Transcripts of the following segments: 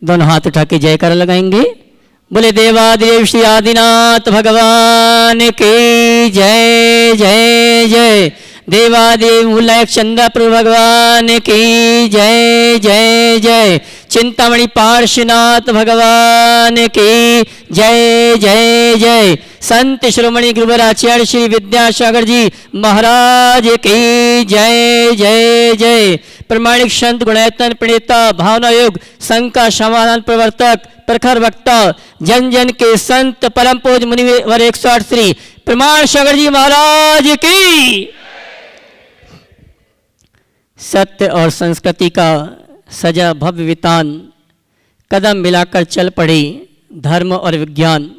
दोनों हाथ उठा के जयकारा लगाएंगे। बोले देवादेव श्री आदिनाथ भगवान की जय जय जय। देवादेव मूलक चंद्र प्रभु भगवान की जय जय जय। चिंतामणि पार्श्वनाथ भगवान की जय जय जय। संत श्रोमणि गुरुवराचार्य श्री विद्यासागर जी महाराज की जय जय जय। प्रमाणिक संत गुणायतन प्रणेता भावना योग संघ का समाधान प्रवर्तक प्रखर वक्ता जन जन के संत परम पूज्य मुनिवर 108 श्री प्रमाण सागर जी महाराज की। सत्य और संस्कृति का सजा भव्य वितान कदम मिलाकर चल पड़ी धर्म और विज्ञान।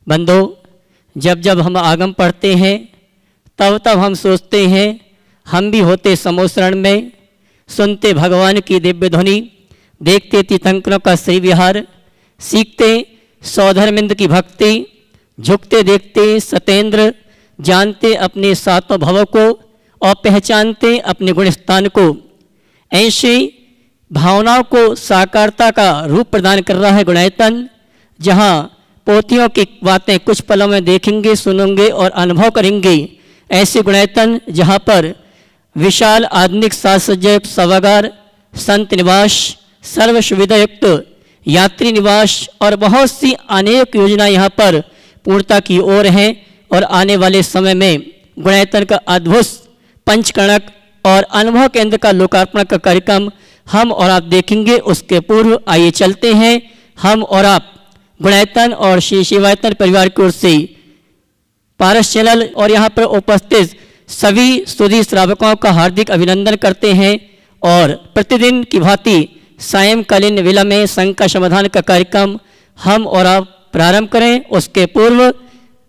बंधो, जब जब हम आगम पढ़ते हैं तब तब हम सोचते हैं हम भी होते समोसरण में, सुनते भगवान की दिव्य ध्वनि, देखते तीर्थंकरों का सही विहार, सीखते सौधर्मिंद की भक्ति, झुकते देखते सतेंद्र, जानते अपने सातों भवों को और पहचानते अपने गुण स्थान को। ऐसी भावनाओं को साकारता का रूप प्रदान कर रहा है गुणायतन, जहाँ पोथियों की बातें कुछ पलों में देखेंगे, सुनेंगे और अनुभव करेंगे। ऐसे गुणायतन जहाँ पर विशाल आधुनिक साज सज्जा सभागार, संत निवास, सर्व सुविधा युक्त यात्री निवास और बहुत सी अनेक योजना यहाँ पर पूर्णता की ओर हैं। और आने वाले समय में गुणायतन का अद्भुत पंचकणक और अनुभव केंद्र का लोकार्पण का कार्यक्रम हम और आप देखेंगे। उसके पूर्व आइए चलते हैं हम और आप गुणायतन और श्री शिवायतन परिवार की ओर से पारस चैनल और यहाँ पर उपस्थित सभी सुधी श्रावकों का हार्दिक अभिनंदन करते हैं। और प्रतिदिन की भांति सायंकालीन वेला में संघ का समाधान का कार्यक्रम हम और आप प्रारंभ करें। उसके पूर्व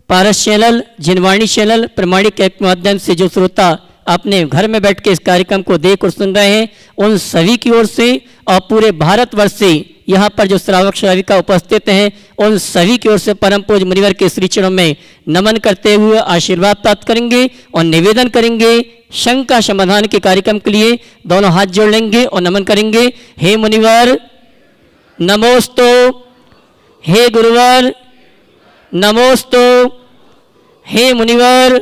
पारस चैनल, जिनवाणी चैनल, प्रमाणिक के माध्यम से जो श्रोता अपने घर में बैठ के इस कार्यक्रम को देख और सुन रहे हैं, उन सभी की ओर से और पूरे भारतवर्ष से यहाँ पर जो श्रावक श्राविका उपस्थित हैं, उन सभी की ओर से परम पूज्य मुनिवर के श्री चरणों में नमन करते हुए आशीर्वाद प्राप्त करेंगे और निवेदन करेंगे संघ का समाधान के कार्यक्रम के लिए दोनों हाथ जोड़ लेंगे और नमन करेंगे। हे मुनिवर नमोस्तु, हे गुरुवर नमोस्तु, हे मुनिवर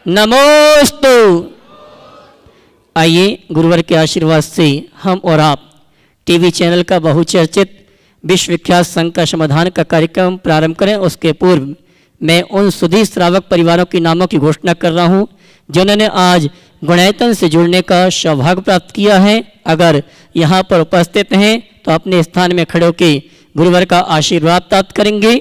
नमोस्तु। आइए गुरुवर के आशीर्वाद से हम और आप टीवी चैनल का बहुचर्चित विश्वविख्यात संघ का समाधान का कार्यक्रम प्रारंभ करें। उसके पूर्व मैं उन सुधी श्रावक परिवारों के नामों की घोषणा कर रहा हूं जिन्होंने आज गुणायतन से जुड़ने का सौभाग्य प्राप्त किया है। अगर यहाँ पर उपस्थित हैं तो अपने स्थान में खड़े होकर गुरुवर का आशीर्वाद प्राप्त करेंगे।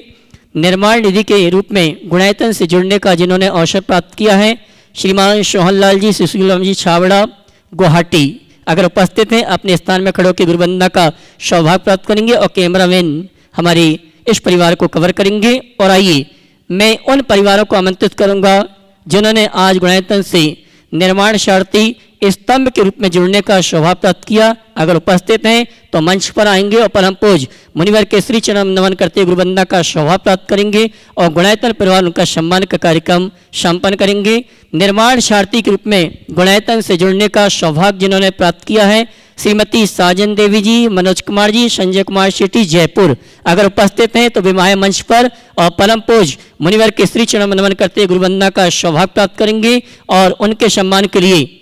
निर्माण निधि के रूप में गुणायतन से जुड़ने का जिन्होंने अवसर प्राप्त किया है, श्रीमान सोहनलाल जी सुशीलम जी छावड़ा गुवाहाटी, अगर उपस्थित हैं अपने स्थान में खड़े होकर गुरुवंदना का सौभाग्य प्राप्त करेंगे और कैमरामैन हमारे इस परिवार को कवर करेंगे। और आइए मैं उन परिवारों को आमंत्रित करूंगा जिन्होंने आज गुणायतन से निर्माण शार्थी स्तंभ के रूप में जुड़ने का सौभाग्य प्राप्त किया। अगर उपस्थित हैं तो मंच पर आएंगे और परम पूज्य मुनिवर के श्री चरण नमन करते गुरुवंदना का सौभाग्य प्राप्त करेंगे और गुणायतन परिवार उनका सम्मान का कार्यक्रम संपन्न करेंगे। निर्माण शार्थी के रूप में गुणायतन से जुड़ने का सौभाग्य जिन्होंने प्राप्त किया है, श्रीमती साजन देवी जी, मनोज कुमार जी, संजय कुमार शेट्टी जयपुर, अगर उपस्थित हैं तो विमाय मंच पर और परम पूज्य मुनिवर के श्री चरण नमन करते गुरुवंदना का सौभाग्य प्राप्त करेंगे। और उनके सम्मान के लिए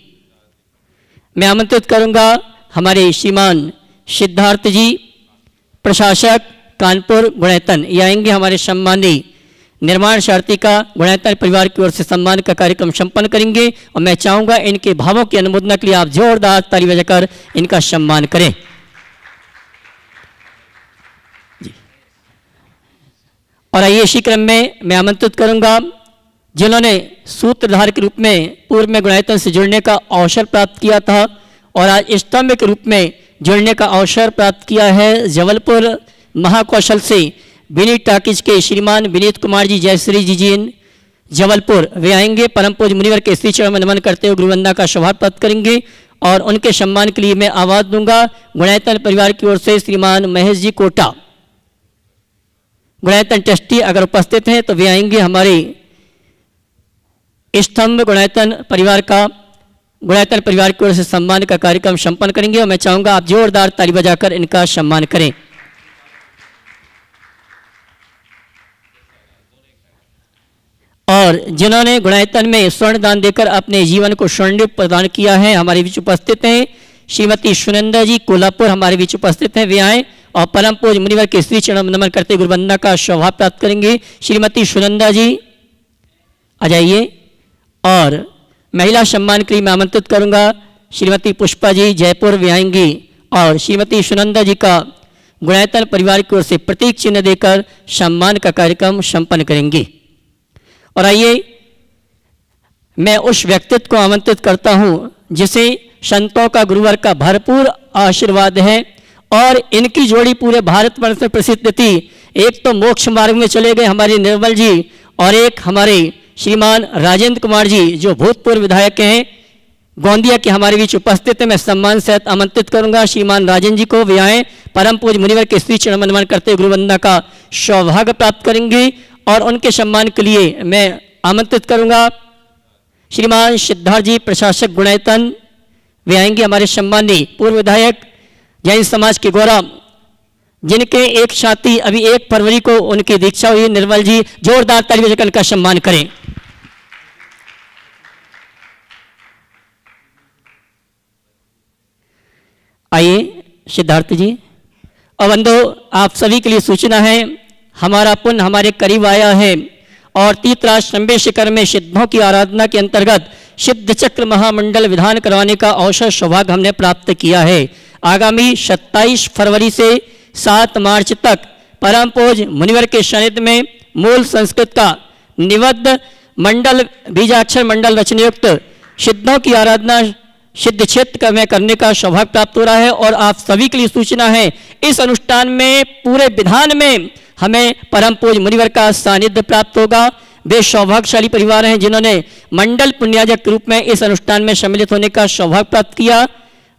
मैं आमंत्रित करूंगा हमारे श्रीमान सिद्धार्थ जी, प्रशासक कानपुर गुणायतन, ये आएंगे हमारे सम्मानी निर्माण शार्थी का गुणायतन परिवार की ओर से सम्मान का कार्यक्रम संपन्न करेंगे। और मैं चाहूंगा इनके भावों की अनुमोदना के लिए आप जोरदार ताली बजाकर इनका सम्मान करें। जी। और आइए इसी क्रम में मैं आमंत्रित करूंगा जिन्होंने सूत्रधार के रूप में पूर्व में गुणायतन से जुड़ने का अवसर प्राप्त किया था और आज स्तंभ के रूप में जुड़ने का अवसर प्राप्त किया है जबलपुर महाकौशल से विनीत टाकिज के श्रीमान विनीत कुमार जी जयश्री जी जबलपुर, वे आएंगे परम पूज्य मुनिवर के श्री चरण में नमन करते हुए गुरुवंदना का सौभाग्य प्राप्त करेंगे। और उनके सम्मान के लिए मैं आवाज दूंगा गुणायतन परिवार की ओर से श्रीमान महेश जी कोटा, गुणायतन ट्रस्टी, अगर उपस्थित हैं तो वे आएंगे हमारे स्तंभ गुणायतन परिवार का गुणायतन परिवार की ओर से सम्मान का कार्यक्रम संपन्न करेंगे और मैं चाहूँगा आप जोरदार ताली बजाकर इनका सम्मान करें। और जिन्होंने गुणायतन में स्वर्ण दान देकर अपने जीवन को स्वर्णिम प्रदान किया है, हमारे बीच उपस्थित हैं श्रीमती सुनंदा जी कोल्हापुर, हमारे बीच उपस्थित हैं। वे आए और परम पूज मुनिवर के श्री चरण नमन करते गुरुवंदना का सौभाग्य प्राप्त करेंगे। श्रीमती सुनंदा जी आ जाइए। और महिला सम्मान के लिए मैं आमंत्रित करूंगा श्रीमती पुष्पा जी जयपुर वे आएंगी और श्रीमती सुनंदा जी का गुणायतन परिवार की ओर से प्रतीक चिन्ह देकर सम्मान का कार्यक्रम संपन्न करेंगे। और आइए मैं उस व्यक्तित्व को आमंत्रित करता हूं जिसे संतों का गुरुवर का भरपूर आशीर्वाद है और इनकी जोड़ी पूरे भारतवर्ष में प्रसिद्ध थी। एक तो मोक्ष मार्ग में चले गए हमारे निर्मल जी और एक हमारे श्रीमान राजेंद्र कुमार जी जो भूतपूर्व विधायक हैं गोंदिया के, हमारे बीच उपस्थित है। मैं सम्मान सहित आमंत्रित करूंगा श्रीमान राजेंद्र जी को, वे आए परम पूज मुनिवर के श्री चरण नमन करते गुरुवंदना का सौभाग्य प्राप्त करेंगे। और उनके सम्मान के लिए मैं आमंत्रित करूंगा श्रीमान सिद्धार्थ जी प्रशासक गुणायतन, वे आएंगे हमारे सम्मानीय पूर्व विधायक जैन समाज के गौरव, जिनके एक साथी अभी 1 फरवरी को उनकी दीक्षा हुई, निर्मल जी। जोरदार ताली बजाकर उनका सम्मान करें। आइए सिद्धार्थ जी। और बंधु आप सभी के लिए सूचना है, हमारा पुण्य हमारे करीब आया है और तीर्थराज शंबे शिखर में सिद्धों की आराधना के अंतर्गत सिद्ध चक्र महामंडल विधान करवाने का अवसर सौभाग्य हमने प्राप्त किया है। आगामी 27 फरवरी से 7 मार्च तक परम पूज मुनिवर के सानिध्य में मूल संस्कृत का निबद्ध मंडल बीजाक्षर मंडल रचनायुक्त सिद्धों की आराधना सिद्ध क्षेत्र में करने का सौभाग्य प्राप्त हो रहा है। और आप सभी के लिए सूचना है, इस अनुष्ठान में पूरे विधान में हमें परम पूज मुनिवर का सानिध्य प्राप्त होगा। वे सौभाग्यशाली परिवार हैं जिन्होंने मंडल पुण्याजक के रूप में इस अनुष्ठान में सम्मिलित होने का सौभाग्य प्राप्त किया।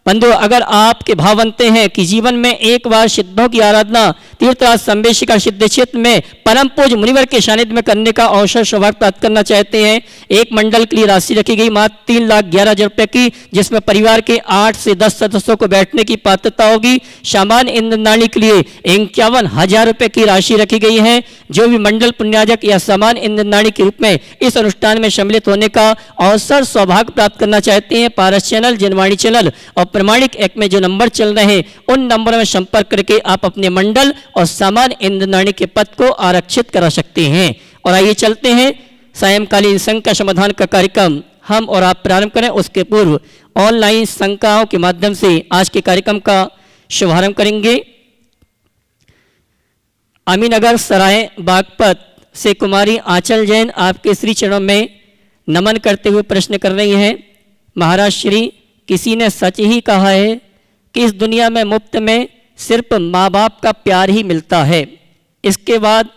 बंधु अगर आपके भाव बनते हैं कि जीवन में एक बार सिद्धों की आराधना तीर्थराज शंबे शिखर सिद्ध क्षेत्र में परम पूज मुनिवर के सानिध्य में करने का अवसर सौभाग्य प्राप्त करना चाहते हैं, एक मंडल के लिए राशि रखी गई मात्र 3,11,000 रुपये की, जिसमें परिवार के 8 से 10 सदस्यों को बैठने की पात्रता होगी। सामान्य इंद्रदानी के लिए 51,000 रुपये की राशि रखी गई है। जो भी मंडल पुण्याजक या सामान्य इंद्रदानी के रूप में इस अनुष्ठान में सम्मिलित होने का अवसर सौभाग्य प्राप्त करना चाहते हैं, पारस चैनल जनवाणी चैनल और प्रमाणिक ऐप में जो नंबर चल रहे हैं उन नंबरों में संपर्क करके आप अपने मंडल और सामान्य इंद्रदानी के पद को आरक्षित करा सकते हैं। और आइए चलते हैं सायंकालीन शंका समाधान का कार्यक्रम हम और आप प्रारंभ करें। उसके पूर्व ऑनलाइन शंकाओं के माध्यम से आज के कार्यक्रम का शुभारंभ करेंगे। अमीनगर सराय बागपत से कुमारी आंचल जैन आपके श्री चरणों में नमन करते हुए प्रश्न कर रही हैं। महाराज श्री, किसी ने सच ही कहा है कि इस दुनिया में मुफ्त में सिर्फ माँ बाप का प्यार ही मिलता है, इसके बाद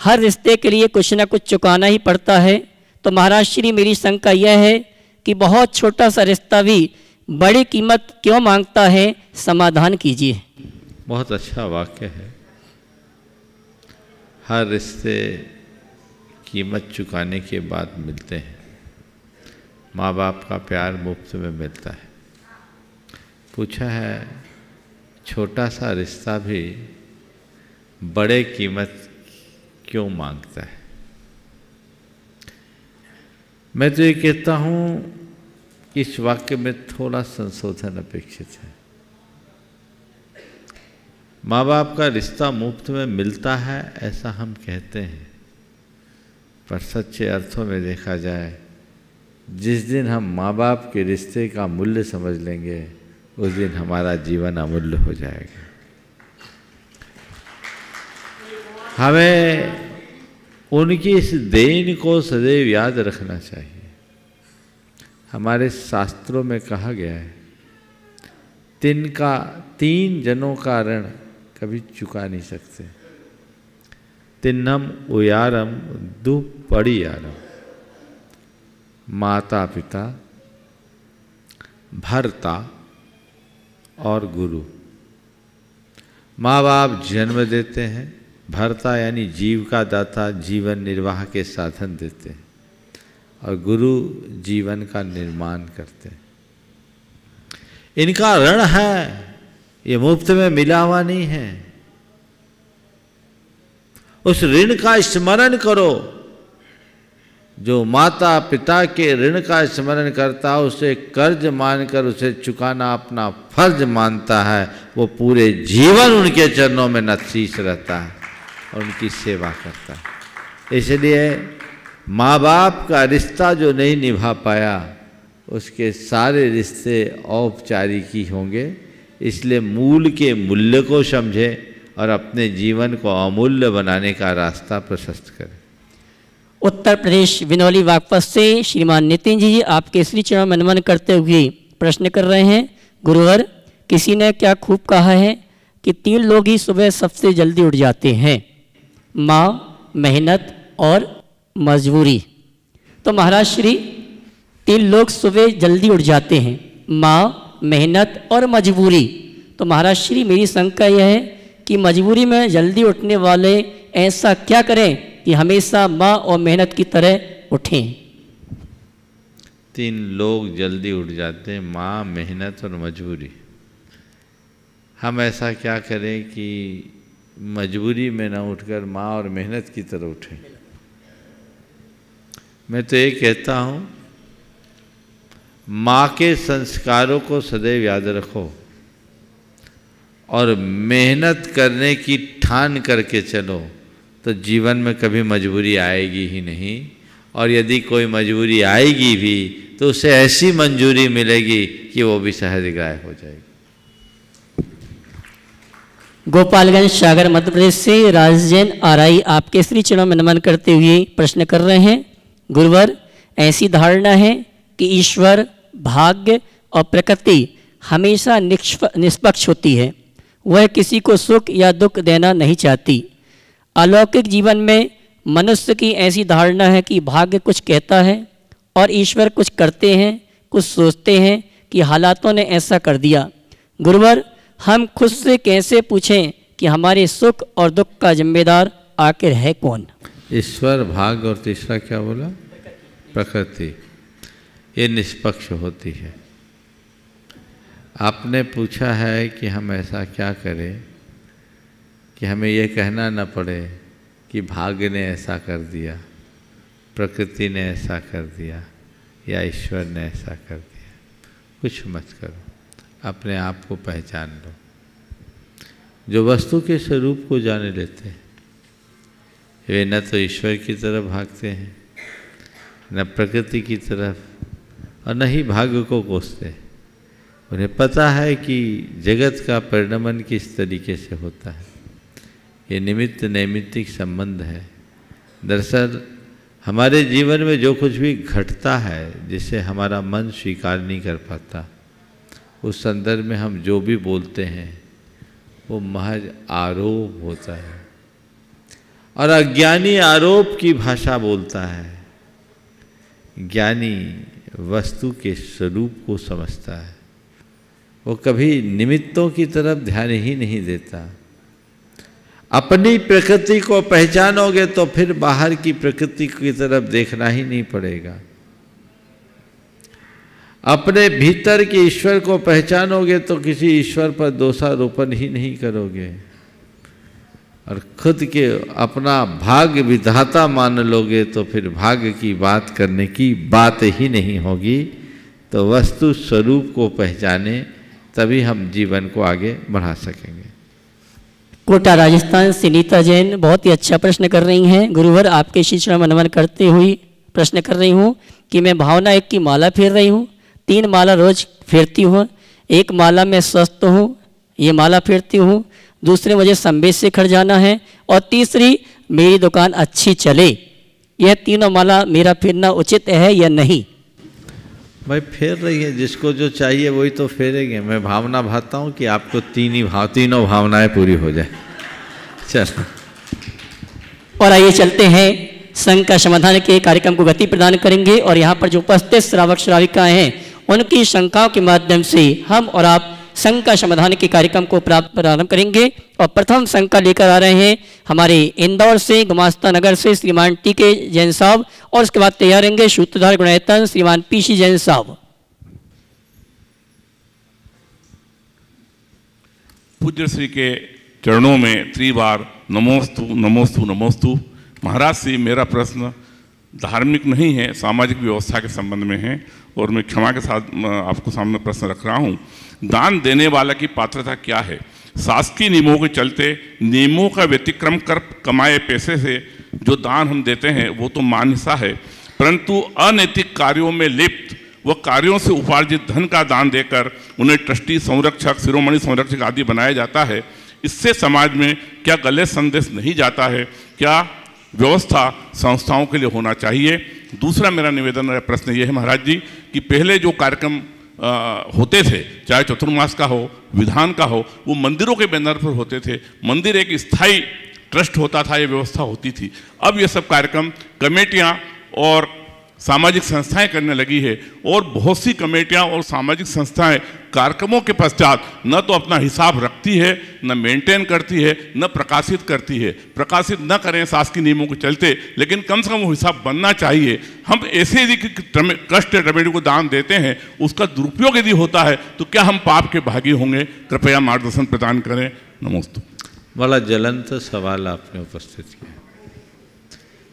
हर रिश्ते के लिए कुछ ना कुछ चुकाना ही पड़ता है। तो महाराज श्री मेरी शंका यह है कि बहुत छोटा सा रिश्ता भी बड़ी कीमत क्यों मांगता है, समाधान कीजिए। बहुत अच्छा वाक्य है। हर रिश्ते कीमत चुकाने के बाद मिलते हैं, माँ बाप का प्यार मुफ्त में मिलता है। पूछा है छोटा सा रिश्ता भी बड़े कीमत क्यों मांगता है। मैं तो ये कहता हूँ इस वाक्य में थोड़ा संशोधन अपेक्षित है। माँ बाप का रिश्ता मुफ्त में मिलता है ऐसा हम कहते हैं, पर सच्चे अर्थों में देखा जाए जिस दिन हम माँ बाप के रिश्ते का मूल्य समझ लेंगे उस दिन हमारा जीवन अमूल्य हो जाएगा। हमें उनकी इस देन को सदैव याद रखना चाहिए। हमारे शास्त्रों में कहा गया है, 3 जनों का ऋण कभी चुका नहीं सकते। तिन्नम उयारम दुपड़ियारम, माता पिता, भर्ता और गुरु। माँ बाप जन्म देते हैं, भर्ता यानी जीव का दाता जीवन निर्वाह के साधन देते हैं, और गुरु जीवन का निर्माण करते हैं। इनका ऋण है, ये मुफ्त में मिला हुआ नहीं है। उस ऋण का स्मरण करो। जो माता पिता के ऋण का स्मरण करता है, उसे कर्ज मानकर उसे चुकाना अपना फर्ज मानता है, वो पूरे जीवन उनके चरणों में नतशीश रहता है और उनकी सेवा करता है। इसलिए माँ बाप का रिश्ता जो नहीं निभा पाया, उसके सारे रिश्ते औपचारिक ही होंगे। इसलिए मूल के मूल्य को समझे और अपने जीवन को अमूल्य बनाने का रास्ता प्रशस्त करें। उत्तर प्रदेश विनौली बागपत से श्रीमान नितिन जी आपके श्री चरण में नमन करते हुए प्रश्न कर रहे हैं। गुरुवर, किसी ने क्या खूब कहा है कि 3 लोग ही सुबह सबसे जल्दी उठ जाते हैं, माँ, मेहनत और मजबूरी। तो महाराज श्री 3 लोग सुबह जल्दी उठ जाते हैं, माँ, मेहनत और मजबूरी। तो महाराज श्री मेरी शंका यह है कि मजबूरी में जल्दी उठने वाले ऐसा क्या करें कि हमेशा माँ और मेहनत की तरह उठें। 3 लोग जल्दी उठ जाते हैं, माँ, मेहनत और मजबूरी। हम ऐसा क्या करें कि मजबूरी में ना उठकर माँ और मेहनत की तरह उठें। मैं तो ये कहता हूँ, माँ के संस्कारों को सदैव याद रखो और मेहनत करने की ठान करके चलो, तो जीवन में कभी मजबूरी आएगी ही नहीं। और यदि कोई मजबूरी आएगी भी तो उसे ऐसी मंजूरी मिलेगी कि वो भी सहजग्राह्य हो जाएगी। गोपालगंज सागर मध्य प्रदेश से राजजैन आरआई आपके श्री चरणों में नमन करते हुए प्रश्न कर रहे हैं। गुरुवर, ऐसी धारणा है कि ईश्वर, भाग्य और प्रकृति हमेशा निष्पक्ष होती है, वह किसी को सुख या दुख देना नहीं चाहती। अलौकिक जीवन में मनुष्य की ऐसी धारणा है कि भाग्य कुछ कहता है और ईश्वर कुछ करते हैं, कुछ सोचते हैं कि हालातों ने ऐसा कर दिया। गुरुवर, हम खुद से कैसे पूछें कि हमारे सुख और दुख का जिम्मेदार आखिर है कौन? ईश्वर, भाग्य और तीसरा क्या बोला? प्रकृति। ये निष्पक्ष होती है। आपने पूछा है कि हम ऐसा क्या करें कि हमें यह कहना न पड़े कि भाग्य ने ऐसा कर दिया, प्रकृति ने ऐसा कर दिया या ईश्वर ने ऐसा कर दिया। कुछ मत करो, अपने आप को पहचान लो। जो वस्तु के स्वरूप को जाने लेते हैं, वे न तो ईश्वर की तरफ भागते हैं, न प्रकृति की तरफ और न ही भाग्य को कोसते। उन्हें पता है कि जगत का परिणमन किस तरीके से होता है। ये निमित्त नैमित्तिक संबंध है। दरअसल हमारे जीवन में जो कुछ भी घटता है, जिसे हमारा मन स्वीकार नहीं कर पाता, उस संदर्भ में हम जो भी बोलते हैं वो महज आरोप होता है। और अज्ञानी आरोप की भाषा बोलता है, ज्ञानी वस्तु के स्वरूप को समझता है। वो कभी निमित्तों की तरफ ध्यान ही नहीं देता। अपनी प्रकृति को पहचानोगे तो फिर बाहर की प्रकृति की तरफ देखना ही नहीं पड़ेगा। अपने भीतर के ईश्वर को पहचानोगे तो किसी ईश्वर पर दोषारोपण ही नहीं करोगे और खुद के अपना भाग्य विधाता मान लोगे तो फिर भाग्य की बात करने की बात ही नहीं होगी। तो वस्तु स्वरूप को पहचाने, तभी हम जीवन को आगे बढ़ा सकेंगे। कोटा राजस्थान से नीता जैन बहुत ही अच्छा प्रश्न कर रही हैं। गुरुवर, आपके श्री चरण में नमन करते हुए प्रश्न कर रही हूँ कि मैं भावना 1 की माला फेर रही हूँ, 3 माला रोज फेरती हूँ। 1 माला में स्वस्थ हूँ, ये माला फेरती हूँ। दूसरे मुझे संवेद से खड़ जाना है और तीसरी मेरी दुकान अच्छी चले। यह तीनों माला मेरा फेरना उचित है या नहीं? भाई फेर रही है, जिसको जो चाहिए वही तो फेरेंगे। मैं भावना भाता हूँ कि आपको तीनों भावनाएं पूरी हो जाए। चलो, और आइए चलते हैं, संघ का समाधान के कार्यक्रम को गति प्रदान करेंगे और यहाँ पर जो उपस्थित श्रावक श्राविकाएं हैं उनकी शंकाओं के माध्यम से हम और आप संघ का समाधान के कार्यक्रम को प्रारंभ करेंगे। और प्रथम संघ का लेकर आ रहे हैं हमारे इंदौर से, गुमास्ता नगर से श्रीमान टी.के. जैन साहब, और उसके बाद तैयार रहेंगे सूत्रधार गुणायतन श्रीमान पी.सी. जैन साहब। पूज्य श्री के चरणों में त्रिबार नमोस्तु नमोस्तु नमोस्तु। महाराज से मेरा प्रश्न धार्मिक नहीं है, सामाजिक व्यवस्था के संबंध में है और मैं क्षमा के साथ आपको सामने प्रश्न रख रहा हूँ। दान देने वाला की पात्रता क्या है? शासकीय नियमों के चलते नियमों का व्यतिक्रम कर कमाए पैसे से जो दान हम देते हैं वो तो मान्यता है, परंतु अनैतिक कार्यों में लिप्त व कार्यों से उपार्जित धन का दान देकर उन्हें ट्रस्टी, संरक्षक, शिरोमणि संरक्षक आदि बनाया जाता है। इससे समाज में क्या गलत संदेश नहीं जाता है? क्या व्यवस्था संस्थाओं के लिए होना चाहिए? दूसरा मेरा निवेदन प्रश्न ये है महाराज जी कि पहले जो कार्यक्रम होते थे, चाहे चतुर्मास का हो, विधान का हो, वो मंदिरों के बैनर पर होते थे। मंदिर एक स्थायी ट्रस्ट होता था, ये व्यवस्था होती थी। अब ये सब कार्यक्रम कमेटियां और सामाजिक संस्थाएं करने लगी है और बहुत सी कमेटियां और सामाजिक संस्थाएं कार्यक्रमों के पश्चात न तो अपना हिसाब रखती है, न मेंटेन करती है, न प्रकाशित करती है। प्रकाशित न करें शासकीय नियमों के चलते, लेकिन कम से कम वो हिसाब बनना चाहिए। हम ऐसे यदि कष्ट कमेटी को दान देते हैं, उसका दुरुपयोग यदि होता है तो क्या हम पाप के भागी होंगे? कृपया मार्गदर्शन प्रदान करें। नमस्ते। बड़ा ज्वलंत सवाल आपने उपस्थित किया।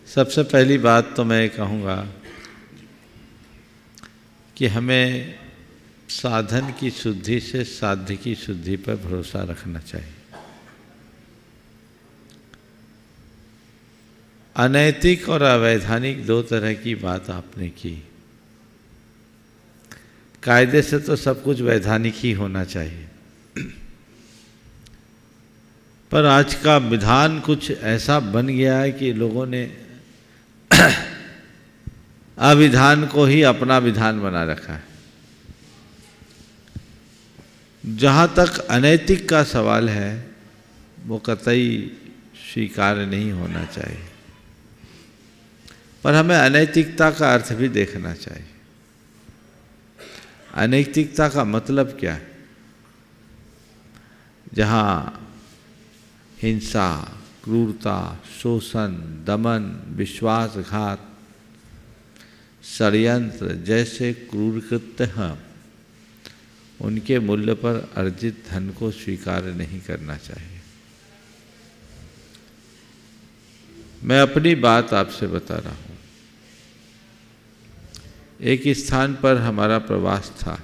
सबसे पहली बात तो मैं कहूँगा कि हमें साधन की शुद्धि से साध्य की शुद्धि पर भरोसा रखना चाहिए। अनैतिक और अवैधानिक दो तरह की बात आपने की। कायदे से तो सब कुछ वैधानिक ही होना चाहिए, पर आज का विधान कुछ ऐसा बन गया है कि लोगों ने अविधान को ही अपना विधान बना रखा है। जहाँ तक अनैतिक का सवाल है वो कतई स्वीकार्य नहीं होना चाहिए, पर हमें अनैतिकता का अर्थ भी देखना चाहिए। अनैतिकता का मतलब क्या है? जहाँ हिंसा, क्रूरता, शोषण, दमन, विश्वासघात, षड्यंत्र जैसे क्रूर कृत्य हैं, उनके मूल्य पर अर्जित धन को स्वीकार नहीं करना चाहिए। मैं अपनी बात आपसे बता रहा हूँ। एक स्थान पर हमारा प्रवास था।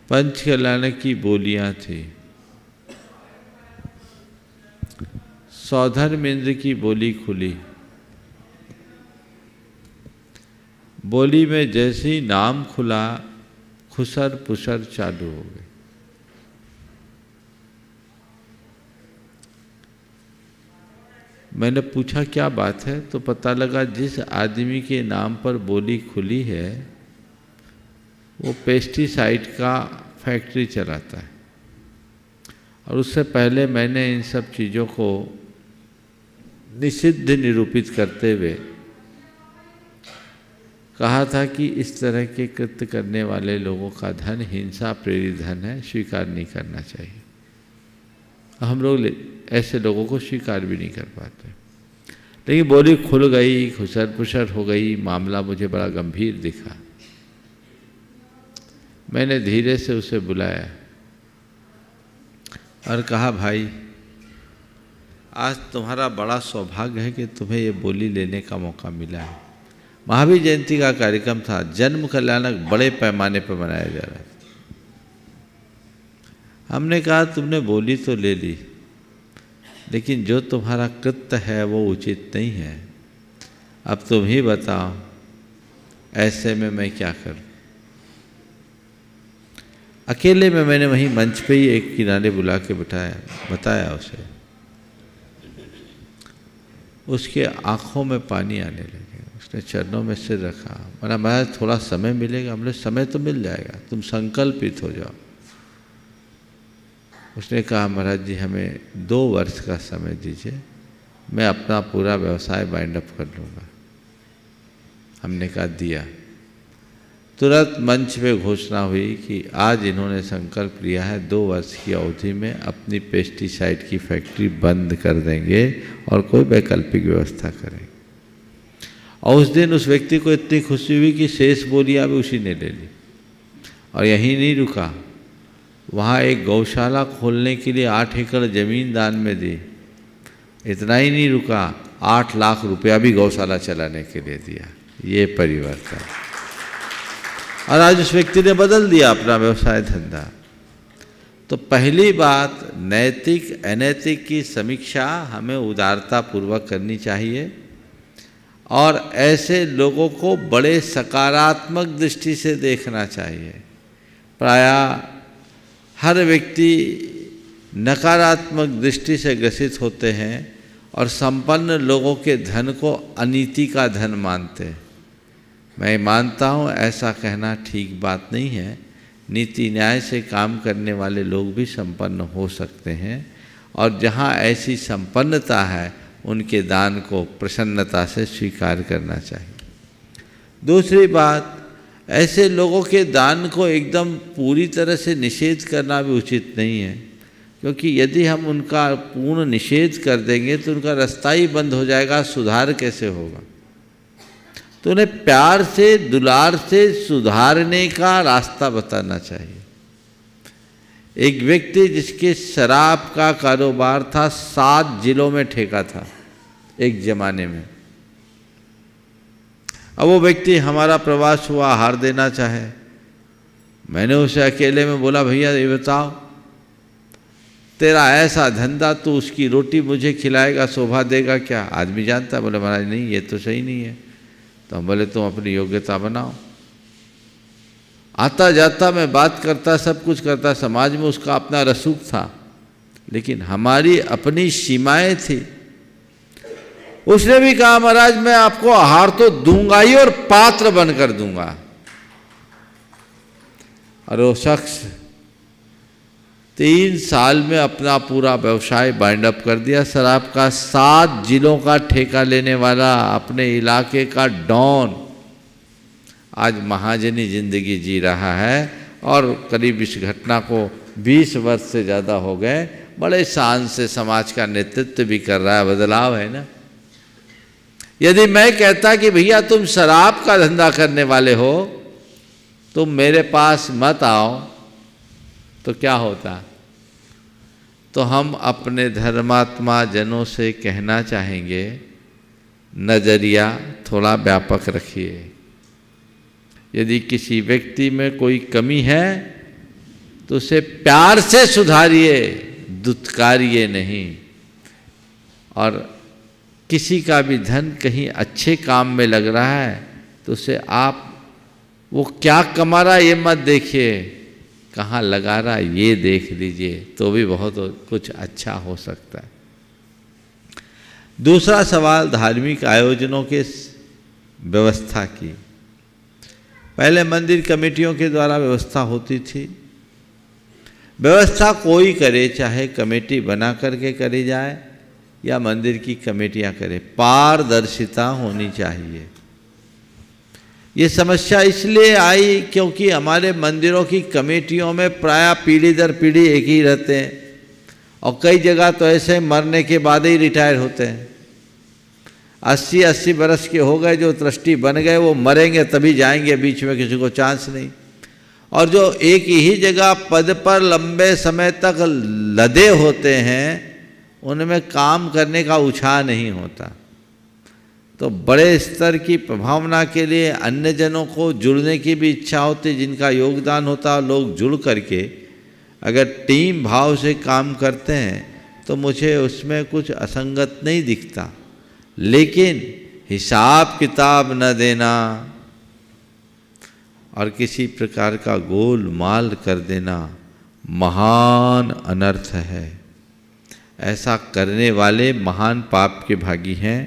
पंच कल्याण की बोलियां थी। सौधर्मेंद्र की बोली खुली। बोली में जैसे ही नाम खुला, खुसर पुसर चालू हो गई। मैंने पूछा क्या बात है, तो पता लगा जिस आदमी के नाम पर बोली खुली है वो पेस्टिसाइड का फैक्ट्री चलाता है। और उससे पहले मैंने इन सब चीज़ों को निषिद्ध निरूपित करते हुए कहा था कि इस तरह के कृत्य करने वाले लोगों का धन हिंसा प्रेरित धन है, स्वीकार नहीं करना चाहिए। हम लोग ऐसे लोगों को स्वीकार भी नहीं कर पाते। लेकिन बोली खुल गई, खुसर पुसर हो गई, मामला मुझे बड़ा गंभीर दिखा। मैंने धीरे से उसे बुलाया और कहा, भाई आज तुम्हारा बड़ा सौभाग्य है कि तुम्हें ये बोली लेने का मौका मिला है। महावीर जयंती का कार्यक्रम था, जन्म कल्याणक बड़े पैमाने पर मनाया जा रहा था। हमने कहा तुमने बोली तो ले ली, लेकिन जो तुम्हारा कृत्य है वो उचित नहीं है। अब तुम ही बताओ ऐसे में मैं क्या करूं। अकेले में मैंने वहीं मंच पे ही एक किनारे बुला के बताया उसे। उसके आंखों में पानी आने लगे। उसने चरणों में सिर रखा। मैंने महाराज थोड़ा समय मिलेगा? हमने समय तो मिल जाएगा, तुम संकल्पित हो जाओ। उसने कहा महाराज जी हमें 2 वर्ष का समय दीजिए, मैं अपना पूरा व्यवसाय बाइंड अप कर लूँगा। हमने कहा दिया। तुरंत मंच पे घोषणा हुई कि आज इन्होंने संकल्प लिया है 2 वर्ष की अवधि में अपनी पेस्टिसाइड की फैक्ट्री बंद कर देंगे और कोई वैकल्पिक व्यवस्था करेंगे। और उस दिन उस व्यक्ति को इतनी खुशी हुई कि शेष बोलियां भी उसी ने ले ली। और यहीं नहीं रुका, वहाँ एक गौशाला खोलने के लिए 8 एकड़ ज़मीन दान में दी। इतना ही नहीं रुका, 8 लाख रुपया भी गौशाला चलाने के लिए दिया। ये परिवर्तन। और आज उस व्यक्ति ने बदल दिया अपना व्यवसाय धंधा। तो पहली बात, नैतिक अनैतिक की समीक्षा हमें उदारता पूर्वक करनी चाहिए और ऐसे लोगों को बड़े सकारात्मक दृष्टि से देखना चाहिए। प्रायः हर व्यक्ति नकारात्मक दृष्टि से ग्रसित होते हैं और संपन्न लोगों के धन को अनीति का धन मानते हैं। मैं मानता हूँ ऐसा कहना ठीक बात नहीं है। नीति न्याय से काम करने वाले लोग भी संपन्न हो सकते हैं और जहाँ ऐसी संपन्नता है उनके दान को प्रसन्नता से स्वीकार करना चाहिए। दूसरी बात, ऐसे लोगों के दान को एकदम पूरी तरह से निषेध करना भी उचित नहीं है, क्योंकि यदि हम उनका पूर्ण निषेध कर देंगे तो उनका रास्ता ही बंद हो जाएगा, सुधार कैसे होगा। तो उन्हें प्यार से, दुलार से सुधारने का रास्ता बताना चाहिए। एक व्यक्ति जिसके शराब का कारोबार था, 7 जिलों में ठेका था एक जमाने में। अब वो व्यक्ति हमारा प्रवास हुआ, हार देना चाहे। मैंने उसे अकेले में बोला, भैया ये बताओ, तेरा ऐसा धंधा, तो उसकी रोटी मुझे खिलाएगा, शोभा देगा क्या? आदमी जानता है। बोले महाराज नहीं, ये तो सही नहीं है। तो हम बोले तुम अपनी योग्यता बनाओ। आता जाता मैं बात करता, सब कुछ करता, समाज में उसका अपना रसूख था, लेकिन हमारी अपनी सीमाएं थी। उसने भी कहा महाराज मैं आपको आहार तो दूंगा ही और पात्र बनकर दूंगा। और वो शख्स 3 साल में अपना पूरा व्यवसाय बाइंड अप कर दिया। शराब का 7 जिलों का ठेका लेने वाला, अपने इलाके का डॉन, आज महाजनी जिंदगी जी रहा है और करीब इस घटना को 20 वर्ष से ज़्यादा हो गए। बड़े शान से समाज का नेतृत्व भी कर रहा है। बदलाव है ना। यदि मैं कहता कि भैया तुम शराब का धंधा करने वाले हो, तुम मेरे पास मत आओ, तो क्या होता? तो हम अपने धर्मात्मा जनों से कहना चाहेंगे, नज़रिया थोड़ा व्यापक रखिए। यदि किसी व्यक्ति में कोई कमी है तो उसे प्यार से सुधारिए, दुत्कारिए नहीं। और किसी का भी धन कहीं अच्छे काम में लग रहा है तो उसे आप वो क्या कमा रहा है ये मत देखिए, कहाँ लगा रहा है ये देख लीजिए, तो भी बहुत कुछ अच्छा हो सकता है। दूसरा सवाल धार्मिक आयोजनों के व्यवस्था की। पहले मंदिर कमेटियों के द्वारा व्यवस्था होती थी। व्यवस्था कोई करे, चाहे कमेटी बना करके करी जाए या मंदिर की कमेटियां करे, पारदर्शिता होनी चाहिए। ये समस्या इसलिए आई क्योंकि हमारे मंदिरों की कमेटियों में प्रायः पीढ़ी दर पीढ़ी एक ही रहते हैं और कई जगह तो ऐसे मरने के बाद ही रिटायर होते हैं। 80-80 बरस के हो गए, जो ट्रस्टी बन गए वो मरेंगे तभी जाएंगे, बीच में किसी को चांस नहीं। और जो एक ही जगह पद पर लंबे समय तक लदे होते हैं उनमें काम करने का उत्साह नहीं होता। तो बड़े स्तर की प्रभावना के लिए अन्य जनों को जुड़ने की भी इच्छा होती, जिनका योगदान होता, लोग जुड़ करके अगर टीम भाव से काम करते हैं तो मुझे उसमें कुछ असंगत नहीं दिखता। लेकिन हिसाब किताब न देना और किसी प्रकार का गोलमाल कर देना महान अनर्थ है। ऐसा करने वाले महान पाप के भागी हैं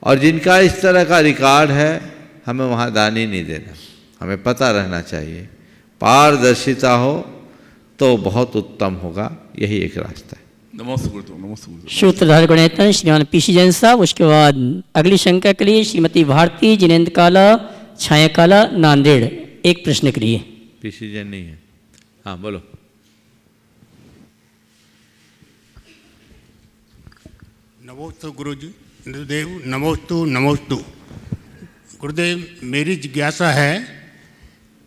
और जिनका इस तरह का रिकॉर्ड है हमें वहाँ दान ही नहीं देना। हमें पता रहना चाहिए, पारदर्शिता हो तो बहुत उत्तम होगा। यही एक रास्ता है। नमस्ते गुरुदेव, नमस्ते गुरुदेव। सूत्रधार गुणेतन श्रीमान पीसी जैन साहब। उसके बाद अगली शंका के लिए श्रीमती भारती जिनेन्द्र काला, छाया काला, नांदेड़। एक प्रश्न के लिए। पीसी जैन नहीं है? हाँ बोलो। नमोस्तु गुरुजी, गुरुदेव नमोस्तु नमोस्तु। गुरुदेव मेरी जिज्ञासा है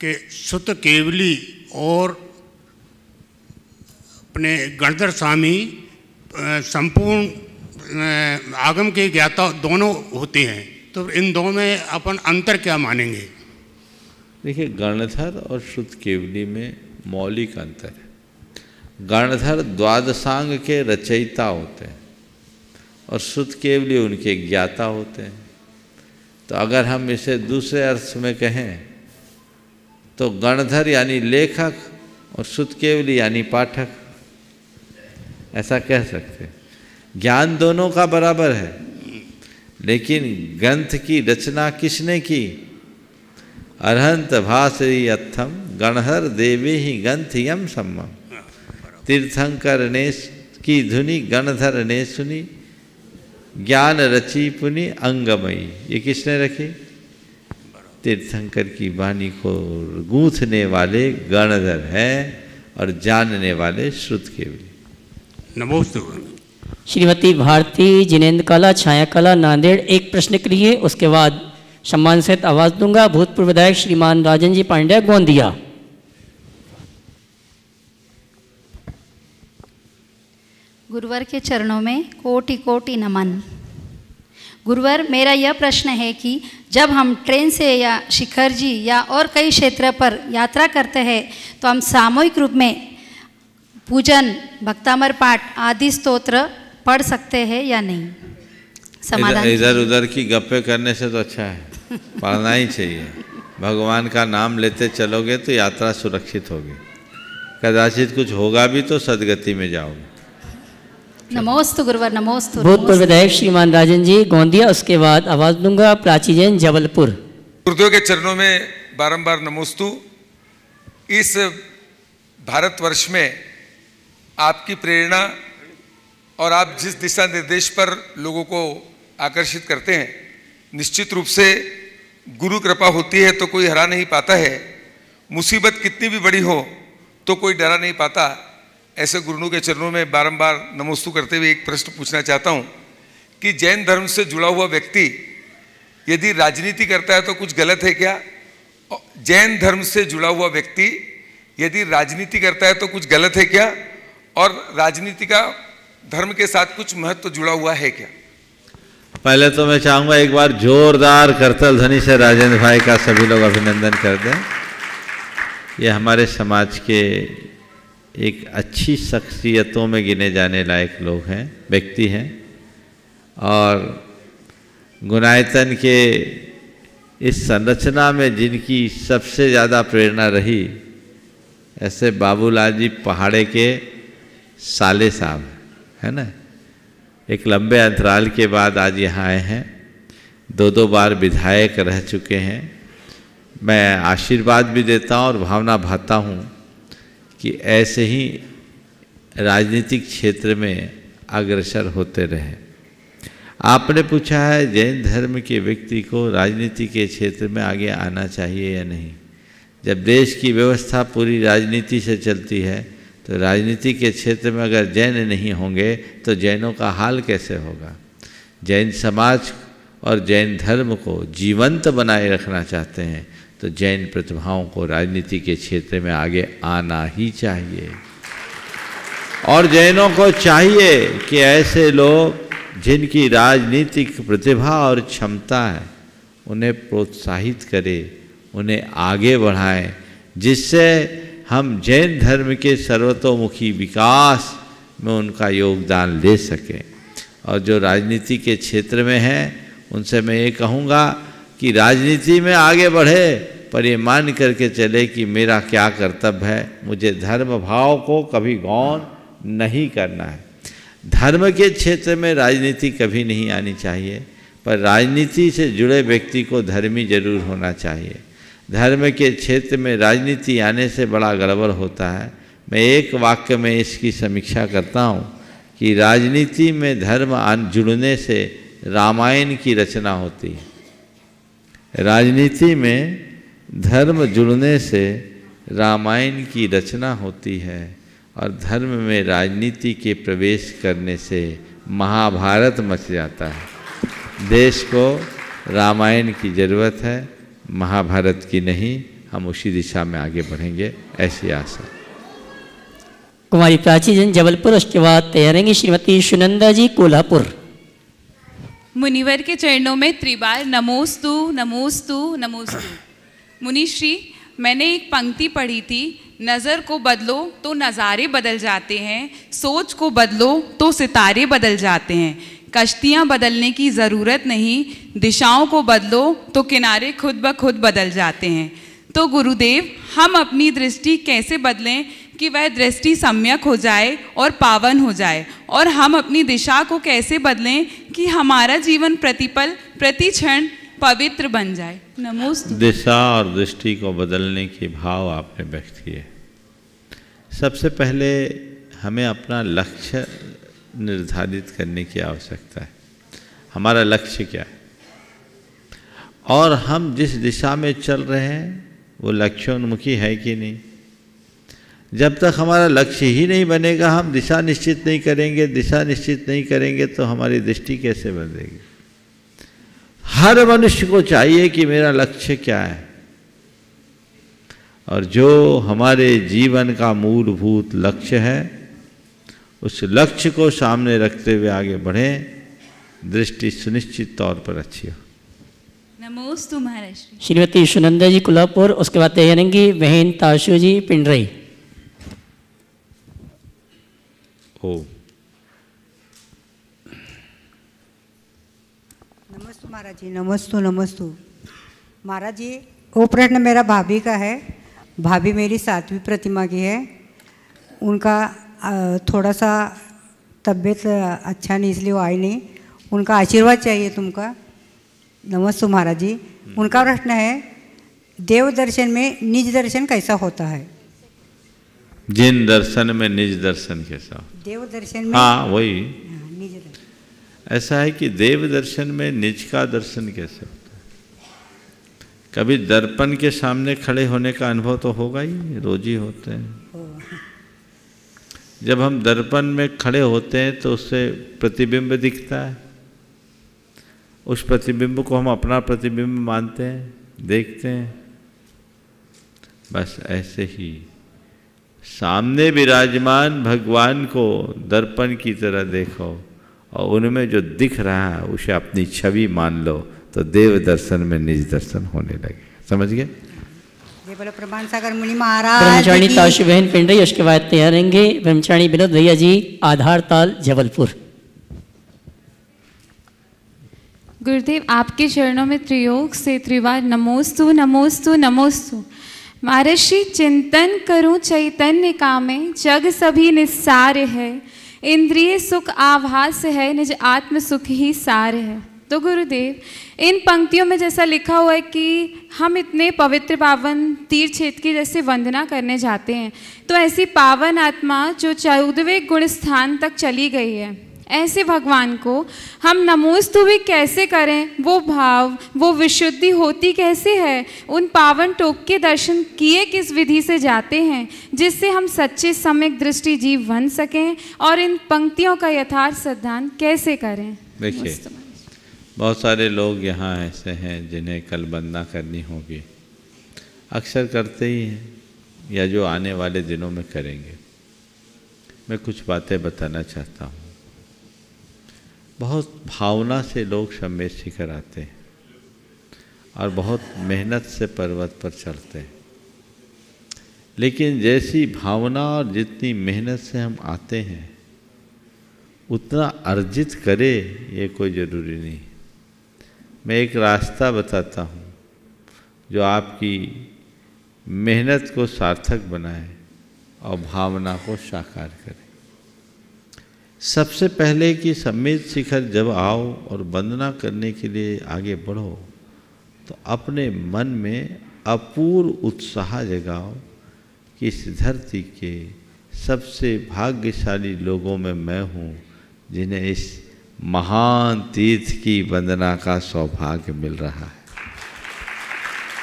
कि सुत केवली और अपने गणधर स्वामी संपूर्ण आगम के ज्ञाता दोनों होते हैं, तो इन दोनों में अपन अंतर क्या मानेंगे? देखिए, गणधर और श्रुत केवली में मौलिक अंतर है। गणधर द्वादशांग के रचयिता होते हैं और श्रुत केवली उनके ज्ञाता होते हैं। तो अगर हम इसे दूसरे अर्थ में कहें तो गणधर यानी लेखक और श्रुत केवली यानी पाठक, ऐसा कह सकते हैं। ज्ञान दोनों का बराबर है, लेकिन ग्रंथ की रचना किसने की? अरहंत भासरी अत्थम गणहर देवे ही ग्रंथ यम सम्मम। तीर्थंकर ने की धुनि गणधर ने सुनी, ज्ञान रची पुनि अंगमयी। ये किसने रखी? तीर्थंकर की वाणी को गूंथने वाले गणधर हैं और जानने वाले श्रुत केवली। नमोस्तु। श्रीमती भारती जिनेन्द्र कला छाया कला नांदेड़, एक प्रश्न के लिए, उसके बाद सम्मान सहित आवाज़ दूंगा। भूतपूर्व विधायक श्रीमान राजन जी पांड्या गोंदिया। गुरुवर के चरणों में कोटि कोटि नमन। गुरुवर, मेरा यह प्रश्न है कि जब हम ट्रेन से या शिखर जी या और कई क्षेत्र पर यात्रा करते हैं तो हम सामूहिक रूप में पूजन, भक्तामर पाठ आदि स्तोत्र पढ़ सकते हैं या नहीं? समाधान। इधर उधर की गप्पे करने से तो अच्छा है, पढ़ना ही चाहिए। भगवान का नाम लेते चलोगे तो यात्रा सुरक्षित होगी, कदाचित कुछ होगा भी तो सदगति में जाओगे। नमोस्तु गुरुवर, नमोस्तु। भूतपूर्व विधायक श्रीमान राजन जी गोंदिया, उसके बाद आवाज़ दूंगा प्राची जैन जबलपुर। गुरुदेव के चरणों में बारंबार नमोस्तु। इस भारतवर्ष में आपकी प्रेरणा और आप जिस दिशा निर्देश पर लोगों को आकर्षित करते हैं, निश्चित रूप से गुरु कृपा होती है तो कोई हरा नहीं पाता है। मुसीबत कितनी भी बड़ी हो तो कोई डरा नहीं पाता। ऐसे गुरुओं के चरणों में बारंबार नमोस्तु करते हुए एक प्रश्न पूछना चाहता हूँ कि जैन धर्म से जुड़ा हुआ व्यक्ति यदि राजनीति करता है तो कुछ गलत है क्या? जैन धर्म से जुड़ा हुआ व्यक्ति यदि राजनीति करता है तो कुछ गलत है क्या? और राजनीति का धर्म के साथ कुछ महत्व जुड़ा हुआ है क्या? पहले तो मैं चाहूँगा एक बार जोरदार करतल ध्वनि से राजेंद्र भाई का सभी लोग अभिनंदन कर दें। ये हमारे समाज के एक अच्छी शख्सियतों में गिने जाने लायक लोग हैं, व्यक्ति हैं, और गुणायतन के इस संरचना में जिनकी सबसे ज़्यादा प्रेरणा रही, ऐसे बाबूलाल जी पहाड़े के साले साहब है ना, एक लंबे अंतराल के बाद आज यहाँ आए हैं, 2 बार विधायक रह चुके हैं। मैं आशीर्वाद भी देता हूँ और भावना भाता हूँ कि ऐसे ही राजनीतिक क्षेत्र में अग्रसर होते रहे। आपने पूछा है जैन धर्म के व्यक्ति को राजनीति के क्षेत्र में आगे आना चाहिए या नहीं। जब देश की व्यवस्था पूरी राजनीति से चलती है तो राजनीति के क्षेत्र में अगर जैन नहीं होंगे तो जैनों का हाल कैसे होगा। जैन समाज और जैन धर्म को जीवंत बनाए रखना चाहते हैं तो जैन प्रतिभाओं को राजनीति के क्षेत्र में आगे आना ही चाहिए। और जैनों को चाहिए कि ऐसे लोग जिनकी राजनीतिक प्रतिभा और क्षमता है उन्हें प्रोत्साहित करें, उन्हें आगे बढ़ाएं, जिससे हम जैन धर्म के सर्वतोमुखी विकास में उनका योगदान ले सकें। और जो राजनीति के क्षेत्र में हैं उनसे मैं ये कहूँगा कि राजनीति में आगे बढ़े, पर ये मान करके चले कि मेरा क्या कर्तव्य है, मुझे धर्म भाव को कभी गौण नहीं करना है। धर्म के क्षेत्र में राजनीति कभी नहीं आनी चाहिए, पर राजनीति से जुड़े व्यक्ति को धर्मी जरूर होना चाहिए। धर्म के क्षेत्र में राजनीति आने से बड़ा गड़बड़ होता है। मैं एक वाक्य में इसकी समीक्षा करता हूँ कि राजनीति में धर्म जुड़ने से रामायण की रचना होती है। राजनीति में धर्म जुड़ने से रामायण की रचना होती है और धर्म में राजनीति के प्रवेश करने से महाभारत मच जाता है। देश को रामायण की ज़रूरत है, महाभारत की नहीं। हम उसी दिशा में आगे बढ़ेंगे, ऐसी आशा। कुमारी प्राची जैन जबलपुर, उसके बाद तैयारेंगी श्रीमती सुनंदा जी कोल्हापुर। मुनिवर के चरणों में त्रिबार नमोस्तु नमोस्तु नमोस्तु। मुनिश्री, मैंने एक पंक्ति पढ़ी थी, नज़र को बदलो तो नज़ारे बदल जाते हैं, सोच को बदलो तो सितारे बदल जाते हैं, कश्तियाँ बदलने की ज़रूरत नहीं, दिशाओं को बदलो तो किनारे खुद ब खुद बदल जाते हैं। तो गुरुदेव, हम अपनी दृष्टि कैसे बदलें कि वह दृष्टि सम्यक हो जाए और पावन हो जाए, और हम अपनी दिशा को कैसे बदलें कि हमारा जीवन प्रतिपल प्रति क्षण पवित्र बन जाए। नमोस्तु। दिशा और दृष्टि को बदलने के भाव आपने व्यक्त किए। सबसे पहले हमें अपना लक्ष्य निर्धारित करने की आवश्यकता है। हमारा लक्ष्य क्या है और हम जिस दिशा में चल रहे हैं वो लक्ष्योन्मुखी है कि नहीं। जब तक हमारा लक्ष्य ही नहीं बनेगा, हम दिशा निश्चित नहीं करेंगे, दिशा निश्चित नहीं करेंगे तो हमारी दृष्टि कैसे बदलेगी। हर मनुष्य को चाहिए कि मेरा लक्ष्य क्या है, और जो हमारे जीवन का मूलभूत लक्ष्य है उस लक्ष्य को सामने रखते हुए आगे बढ़ें, दृष्टि सुनिश्चित तौर पर अच्छी हो। नमोस्तु महाराज। श्रीमती सुनंदा जी कोल्हापुर, उसके बाद तैयारेंगी बहन ताशु जी पिंडरई। नमस्तु महाराज जी, नमस्तु नमस्तु महाराज जी। वो प्रश्न मेरा भाभी का है। भाभी मेरी 7वीं प्रतिमा की है। उनका थोड़ा सा तबीयत अच्छा नहीं, इसलिए वो आई नहीं। उनका आशीर्वाद चाहिए तुमका। नमस्ते महाराज जी। उनका प्रश्न है, देव दर्शन में निज दर्शन कैसा होता है? जिन दर्शन में निज दर्शन कैसा हो? देव दर्शन में, हाँ वही निज दर्शन। ऐसा है कि देव दर्शन में निज का दर्शन कैसे होता है। कभी दर्पण के सामने खड़े होने का अनुभव तो होगा ही, रोज ही होते हैं। जब हम दर्पण में खड़े होते हैं तो उससे प्रतिबिंब दिखता है, उस प्रतिबिंब को हम अपना प्रतिबिंब मानते हैं, देखते हैं। बस ऐसे ही सामने विराजमान भगवान को दर्पण की तरह देखो और उनमें जो दिख रहा है उसे अपनी छवि मान लो, तो देव दर्शन में निज दर्शन होने लगे। समझ गए? जय बोलो प्रमाण सागर मुनि महाराज। ब्रह्मचारी ताशु बहन पिंडरई, उसके बाद तैयार रहेंगे ब्रह्मचारी विनोद भैया जी आधार ताल जबलपुर। गुरुदेव, आपके चरणों में त्रियोग से त्रिवार नमोस्तु नमोस्तु नमोस्तु। महर्षि, चिंतन करूं चैतन्य का में, जग सभी निस्सार है, इंद्रिय सुख आभास है, निज आत्म सुख ही सार है। तो गुरुदेव, इन पंक्तियों में जैसा लिखा हुआ है कि हम इतने पवित्र पावन तीर्थ क्षेत्र की जैसे वंदना करने जाते हैं, तो ऐसी पावन आत्मा जो 14वें गुण स्थान तक चली गई है, ऐसे भगवान को हम नमोस्तु भी कैसे करें? वो भाव, वो विशुद्धि होती कैसे है? उन पावन टोक के दर्शन किए किस विधि से जाते हैं जिससे हम सच्चे सम्यक दृष्टि जीव बन सकें, और इन पंक्तियों का यथार्थ सिद्धांत कैसे करें? देखिए, बहुत सारे लोग यहाँ ऐसे हैं जिन्हें कल वंदना करनी होगी, अक्सर करते ही हैं या जो आने वाले दिनों में करेंगे। मैं कुछ बातें बताना चाहता हूँ। बहुत भावना से लोग सम्मेद शिखर आते हैं और बहुत मेहनत से पर्वत पर चढ़ते हैं, लेकिन जैसी भावना और जितनी मेहनत से हम आते हैं उतना अर्जित करे ये कोई ज़रूरी नहीं। मैं एक रास्ता बताता हूँ जो आपकी मेहनत को सार्थक बनाए और भावना को साकार करे। सबसे पहले कि सम्मेद शिखर जब आओ और वंदना करने के लिए आगे बढ़ो तो अपने मन में अपूर्व उत्साह जगाओ कि इस धरती के सबसे भाग्यशाली लोगों में मैं हूँ जिन्हें इस महान तीर्थ की वंदना का सौभाग्य मिल रहा है।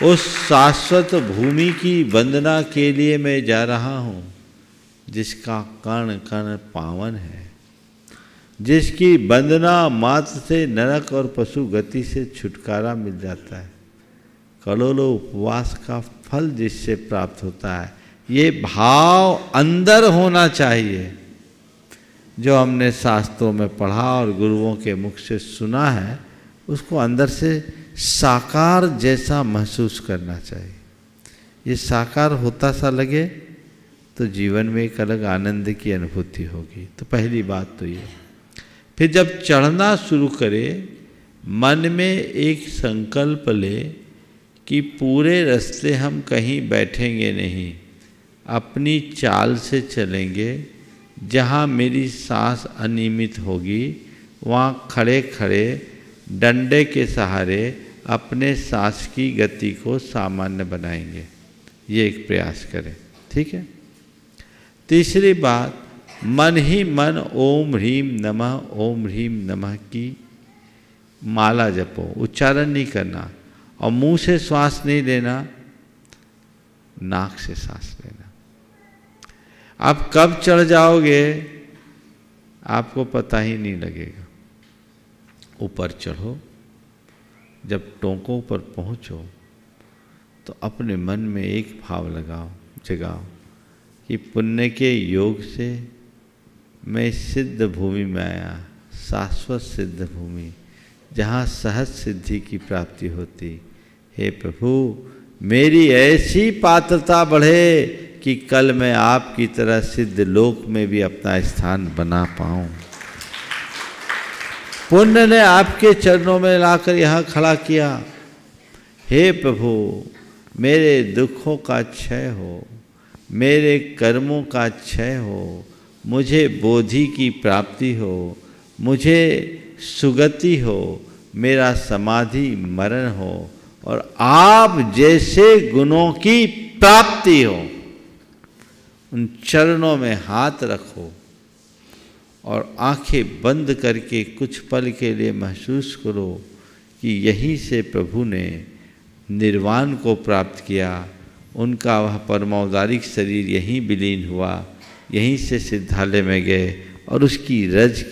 उस शाश्वत भूमि की वंदना के लिए मैं जा रहा हूँ जिसका कण कण पावन है, जिसकी वंदना मात्र से नरक और पशु गति से छुटकारा मिल जाता है। करोड़ों उपवास का फल जिससे प्राप्त होता है, ये भाव अंदर होना चाहिए। जो हमने शास्त्रों में पढ़ा और गुरुओं के मुख से सुना है, उसको अंदर से साकार जैसा महसूस करना चाहिए। ये साकार होता सा लगे तो जीवन में एक अलग आनंद की अनुभूति होगी। तो पहली बात तो ये। फिर जब चढ़ना शुरू करे, मन में एक संकल्प ले कि पूरे रास्ते हम कहीं बैठेंगे नहीं, अपनी चाल से चलेंगे। जहाँ मेरी सांस अनियमित होगी, वहाँ खड़े खड़े डंडे के सहारे अपने सांस की गति को सामान्य बनाएंगे। ये एक प्रयास करें, ठीक है। तीसरी बात, मन ही मन ओम ह्रीम नमः ओम ह्रीम नमः की माला जपो। उच्चारण नहीं करना और मुंह से श्वास नहीं लेना, नाक से सांस लेना। आप कब चढ़ जाओगे आपको पता ही नहीं लगेगा। ऊपर चढ़ो, जब टोंकों पर पहुंचो तो अपने मन में एक भाव जगाओ कि पुण्य के योग से मैं सिद्ध भूमि में आया, शाश्वत सिद्ध भूमि, जहाँ सहज सिद्धि की प्राप्ति होती। हे प्रभु, मेरी ऐसी पात्रता बढ़े कि कल मैं आपकी तरह सिद्ध लोक में भी अपना स्थान बना पाऊँ। पुण्य ने आपके चरणों में लाकर यहाँ खड़ा किया। हे प्रभु, मेरे दुखों का क्षय हो, मेरे कर्मों का क्षय हो, मुझे बोधि की प्राप्ति हो, मुझे सुगति हो, मेरा समाधि मरण हो और आप जैसे गुणों की प्राप्ति हो। उन चरणों में हाथ रखो और आंखें बंद करके कुछ पल के लिए महसूस करो कि यहीं से प्रभु ने निर्वाण को प्राप्त किया। उनका वह परमौदारिक शरीर यहीं विलीन हुआ, यहीं से सिद्धालय में गए और उसकी रज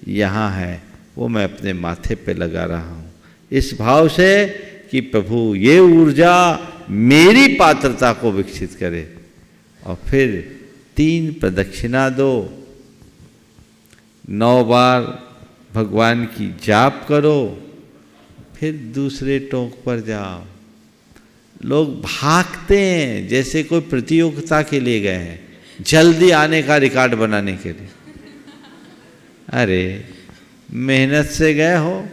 यहाँ है, वो मैं अपने माथे पे लगा रहा हूँ। इस भाव से कि प्रभु ये ऊर्जा मेरी पात्रता को विकसित करे। और फिर 3 प्रदक्षिणा दो, 9 बार भगवान की जाप करो, फिर दूसरे टोंक पर जाओ। लोग भागते हैं जैसे कोई प्रतियोगिता के लिए गए हैं, जल्दी आने का रिकॉर्ड बनाने के लिए। अरे मेहनत से गए हो,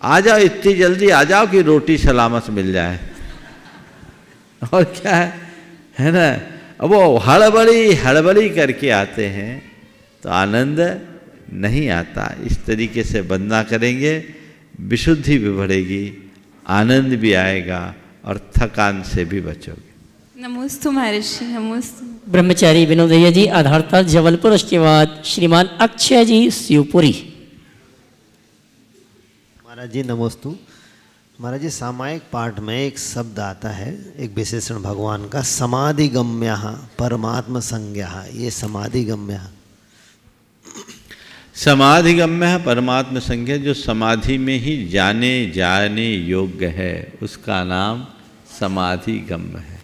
आ जाओ, इतनी जल्दी आ जाओ कि रोटी सलामत मिल जाए। और क्या है ना, अब वो हड़बड़ी करके आते हैं तो आनंद नहीं आता। इस तरीके से वंदना करेंगे, विशुद्धि भी बढ़ेगी, आनंद भी आएगा और थकान से भी बचोगे। नमोस्तु महर्षि, नमोस्तु। ब्रह्मचारी विनोदಯ್ಯ जी आधारता जबलपुर, उसके बाद श्रीमान अक्षय जी शिवपुरी। महाराज जी नमोस्तु। महाराज जी, सामायिक पाठ में एक शब्द आता है, एक विशेषण भगवान का, समाधिगम्य परमात्म संज्ञा। ये समाधिगम्य समाधिगम्य परमात्म संज्ञा, जो समाधि में ही जाने योग्य है, उसका नाम समाधिगम्य है।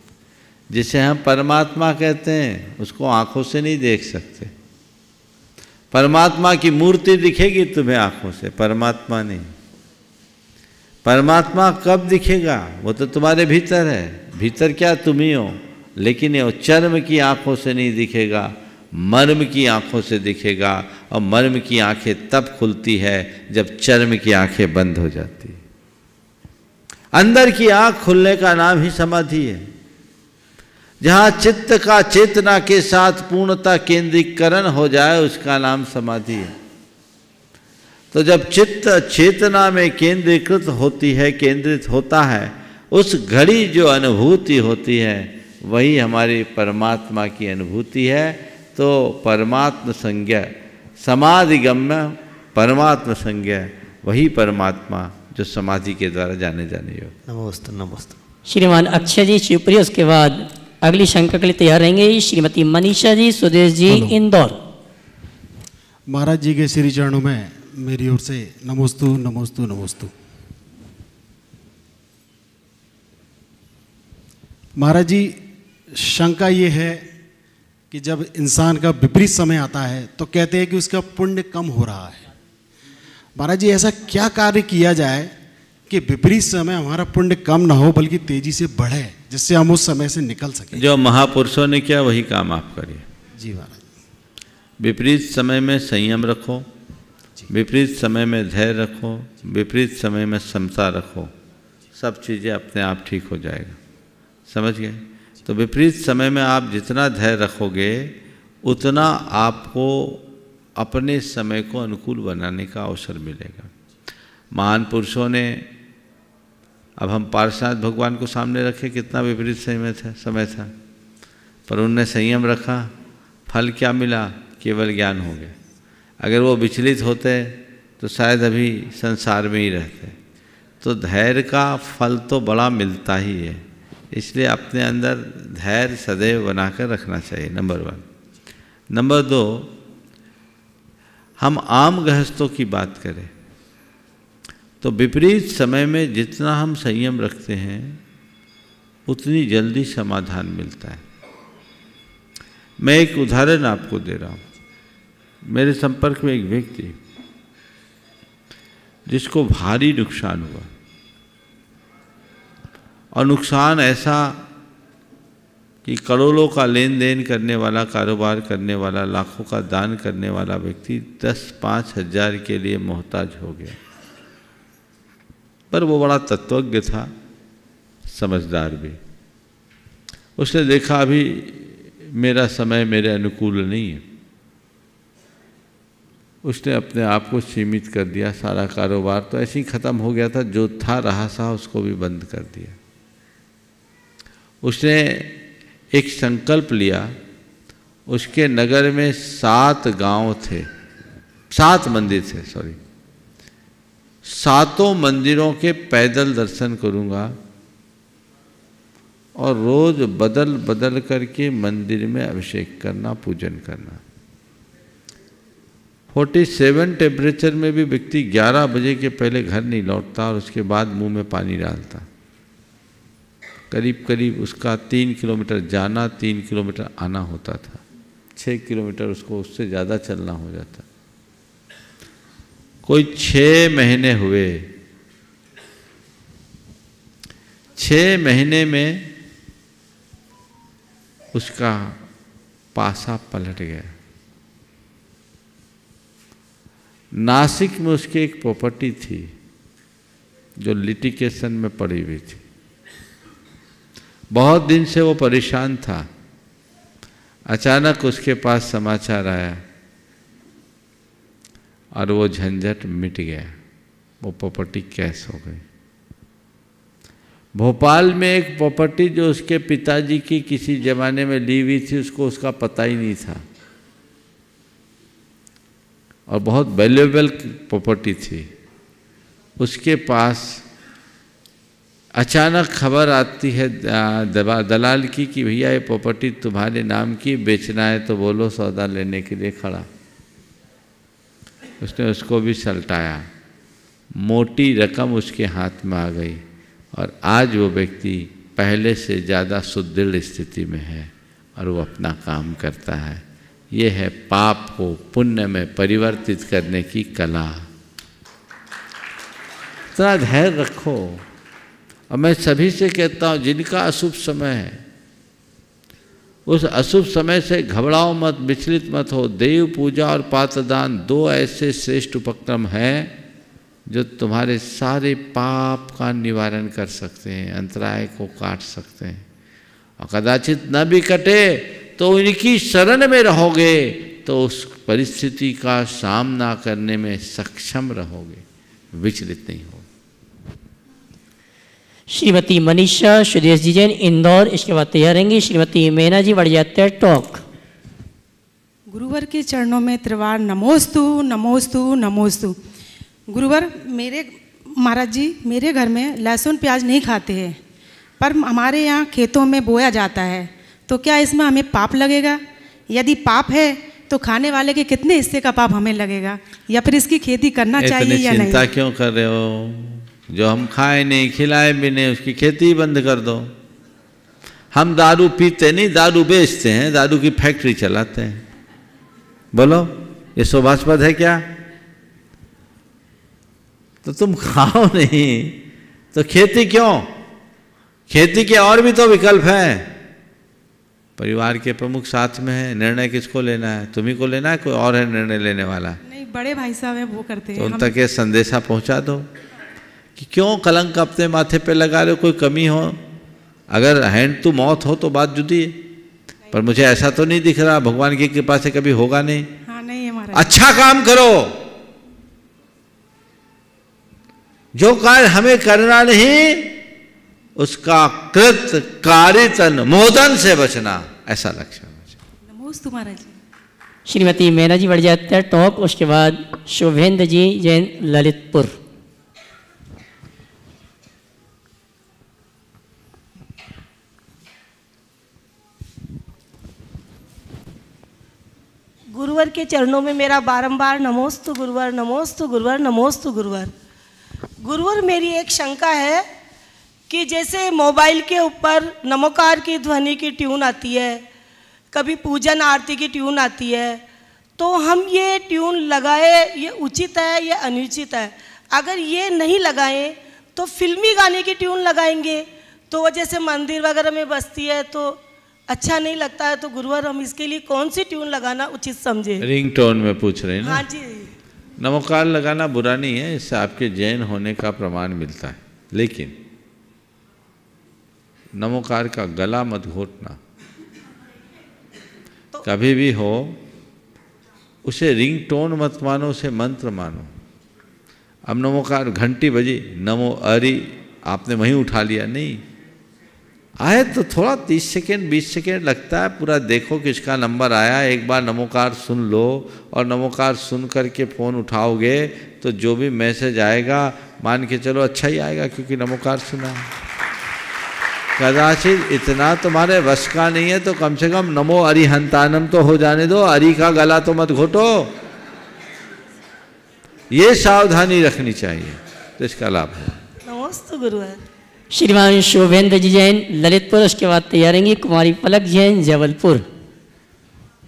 जिसे हम परमात्मा कहते हैं, उसको आंखों से नहीं देख सकते। परमात्मा की मूर्ति दिखेगी तुम्हें आंखों से, परमात्मा नहीं। परमात्मा कब दिखेगा? वो तो तुम्हारे भीतर है। भीतर क्या, तुम ही हो, लेकिन वो चर्म की आंखों से नहीं दिखेगा, मर्म की आंखों से दिखेगा। और मर्म की आंखें तब खुलती है जब चर्म की आंखें बंद हो जाती है। अंदर की आंख खुलने का नाम ही समाधि है। जहाँ चित्त का चेतना के साथ पूर्णता केंद्रीकरण हो जाए, उसका नाम समाधि है। तो जब चित्त चेतना में केंद्रीकृत होती है, केंद्रित होता है, उस घड़ी जो अनुभूति होती है वही हमारी परमात्मा की अनुभूति है। तो परमात्म संज्ञा, समाधिगम्य परमात्म संज्ञा, वही परमात्मा जो समाधि के द्वारा जाने योग्य। नमोस्तु नमोस्तु। श्रीमान अक्षय जी शिवपुरी, उसके बाद अगली शंका के लिए तैयार रहेंगे श्रीमती मनीषा जी सुदेश जी इंदौर। महाराज जी के श्री चरणों में मेरी ओर से नमोस्तु नमोस्तु नमोस्तु। महाराज जी, शंका ये है कि जब इंसान का विपरीत समय आता है तो कहते हैं कि उसका पुण्य कम हो रहा है। महाराज जी, ऐसा क्या कार्य किया जाए कि विपरीत समय हमारा पुण्य कम ना हो बल्कि तेजी से बढ़े, जिससे हम उस समय से निकल सकें? जो महापुरुषों ने किया वही काम आप करिए। जी महाराज। विपरीत समय में संयम रखो, विपरीत समय में धैर्य रखो, विपरीत समय में समता रखो, सब चीज़ें अपने आप ठीक हो जाएगा। समझ गए? तो विपरीत समय में आप जितना धैर्य रखोगे उतना आपको अपने समय को अनुकूल बनाने का अवसर मिलेगा। महान पुरुषों ने, अब हम पार्श्वनाथ भगवान को सामने रखे, कितना विपरीत समय था, पर उनने संयम रखा, फल क्या मिला? केवल ज्ञान हो गया। अगर वो विचलित होते तो शायद अभी संसार में ही रहते। तो धैर्य का फल तो बड़ा मिलता ही है, इसलिए अपने अंदर धैर्य सदैव बनाकर रखना चाहिए, नंबर 1। नंबर 2, हम आम गृहस्थों की बात करें तो विपरीत समय में जितना हम संयम रखते हैं उतनी जल्दी समाधान मिलता है। मैं एक उदाहरण आपको दे रहा हूँ। मेरे संपर्क में एक व्यक्ति जिसको भारी नुकसान हुआ, और नुकसान ऐसा कि करोड़ों का लेन देन करने वाला, कारोबार करने वाला, लाखों का दान करने वाला व्यक्ति 10-5 हज़ार के लिए मोहताज हो गया। पर वो बड़ा तत्वज्ञ था, समझदार भी। उसने देखा अभी मेरा समय मेरे अनुकूल नहीं है, उसने अपने आप को सीमित कर दिया। सारा कारोबार तो ऐसे ही ख़त्म हो गया था, जो था रहा सा उसको भी बंद कर दिया। उसने एक संकल्प लिया। उसके नगर में 7 गांव थे, 7 मंदिर थे, सॉरी, 7 मंदिरों के पैदल दर्शन करूंगा और रोज बदल बदल करके मंदिर में अभिषेक करना, पूजन करना। 47 टेम्परेचर में भी व्यक्ति 11 बजे के पहले घर नहीं लौटता और उसके बाद मुंह में पानी डालता। करीब करीब उसका 3 किलोमीटर जाना, 3 किलोमीटर आना होता था। 6 किलोमीटर उसको उससे ज़्यादा चलना हो जाता। कोई 6 महीने हुए, 6 महीने में उसका पासा पलट गया। नासिक में उसकी एक प्रॉपर्टी थी जो लिटिगेशन में पड़ी हुई थी। बहुत दिन से वो परेशान था। अचानक उसके पास समाचार आया और वो झंझट मिट गया, वो प्रॉपर्टी कैश हो गई। भोपाल में एक प्रॉपर्टी जो उसके पिताजी की किसी ज़माने में ली हुई थी, उसको उसका पता ही नहीं था और बहुत वैल्यूएबल प्रॉपर्टी थी। उसके पास अचानक खबर आती है दलाल की कि भैया ये प्रॉपर्टी तुम्हारे नाम की, बेचना है तो बोलो, सौदा लेने के लिए खड़ा। उसने उसको भी सलटाया, मोटी रकम उसके हाथ में आ गई और आज वो व्यक्ति पहले से ज़्यादा सुदृढ़ स्थिति में है और वो अपना काम करता है। ये है पाप को पुण्य में परिवर्तित करने की कला। इतना धैर्य रखो। और मैं सभी से कहता हूँ जिनका अशुभ समय है, उस अशुभ समय से घबराओ मत, विचलित मत हो। देव पूजा और पात्रदान 2 ऐसे श्रेष्ठ उपक्रम हैं जो तुम्हारे सारे पाप का निवारण कर सकते हैं, अंतराय को काट सकते हैं। और कदाचित न भी कटे तो उनकी शरण में रहोगे तो उस परिस्थिति का सामना करने में सक्षम रहोगे, विचलित नहीं हो। श्रीमती मनीषा सुदेश जी जैन इंदौर, इसके बाद तैयार रहेंगी श्रीमती मेना जी वड़ियात्या टॉक। गुरुवर के चरणों में त्रिवार नमोस्तु नमोस्तु नमोस्तु। गुरुवर, महाराज जी मेरे घर में लहसुन प्याज नहीं खाते हैं, पर हमारे यहाँ खेतों में बोया जाता है, तो क्या इसमें हमें पाप लगेगा? यदि पाप है तो खाने वाले के कितने हिस्से का पाप हमें लगेगा, या फिर इसकी खेती करना चाहिए या नहीं? चिंता क्यों कर रहे हो? जो हम खाए नहीं, खिलाए भी नहीं, उसकी खेती ही बंद कर दो। हम दारू पीते नहीं, दारू बेचते हैं, दारू की फैक्ट्री चलाते हैं। बोलो ये शोभास्पद है क्या? तो तुम खाओ नहीं तो खेती क्यों? खेती के और भी तो विकल्प हैं। परिवार के प्रमुख साथ में है, निर्णय किसको लेना है? तुम्ही को लेना है, कोई और है निर्णय लेने वाला? नहीं, बड़े भाई साहब हैं, वो करते हैं। तो उन तक ये संदेशा पहुंचा दो कि क्यों कलंक अपने माथे पे लगा रहे हो? कोई कमी हो, अगर हैंड टू माउथ हो तो बात जुदी है, पर मुझे ऐसा तो नहीं दिख रहा, भगवान की कृपा से कभी होगा नहीं। हाँ, नहीं है महाराज। अच्छा काम करो, जो कार्य हमें करना नहीं उसका कृत कारित अनुमोदन से बचना, ऐसा लक्ष्य होना। नमोस्तु महाराज। श्रीमती मीना जी बढ़ जाते हैं टॉप, उसके बाद शुभेंद्र जी जैन ललितपुर। गुरुवर के चरणों में मेरा बारंबार नमोस्तु गुरुवर, नमोस्तु गुरुवर, नमोस्तु गुरुवर। गुरुवर मेरी एक शंका है कि जैसे मोबाइल के ऊपर नमोकार की ध्वनि की ट्यून आती है, कभी पूजन आरती की ट्यून आती है, तो हम ये ट्यून लगाए, ये उचित है या अनुचित है? अगर ये नहीं लगाएं तो फिल्मी गाने की ट्यून लगाएंगे तो वो जैसे मंदिर वगैरह में बजती है तो अच्छा नहीं लगता है। तो गुरुवर हम इसके लिए कौन सी ट्यून लगाना उचित समझे? रिंग टोन में पूछ रहे हैं ना? हाँ जी। नमोकार लगाना बुरा नहीं है, इससे आपके जैन होने का प्रमाण मिलता है, लेकिन नमोकार का गला मत घोटना। तो कभी भी हो उसे रिंग टोन मत मानो, उसे मंत्र मानो। अब नमोकार घंटी बजी, नमो अरि, आपने वहीं उठा लिया, नहीं आए तो थोड़ा 30 सेकेंड 20 सेकेंड लगता है, पूरा देखो किसका नंबर आया, एक बार नमोकार सुन लो, और नमोकार सुन करके फ़ोन उठाओगे तो जो भी मैसेज आएगा मान के चलो अच्छा ही आएगा, क्योंकि नमोकार सुना है। कदाचित इतना तुम्हारे वश का नहीं है तो कम से कम नमो अरिहंतानम तो हो जाने दो, अरि का गला तो मत घोटो। ये सावधानी रखनी चाहिए तो इसका लाभ है। नमस्ते गुरुवर। श्रीमान शुभेंद्र जी जैन ललितपुर, उसके बाद तैयारेंगी कुमारी पलक जैन जबलपुर।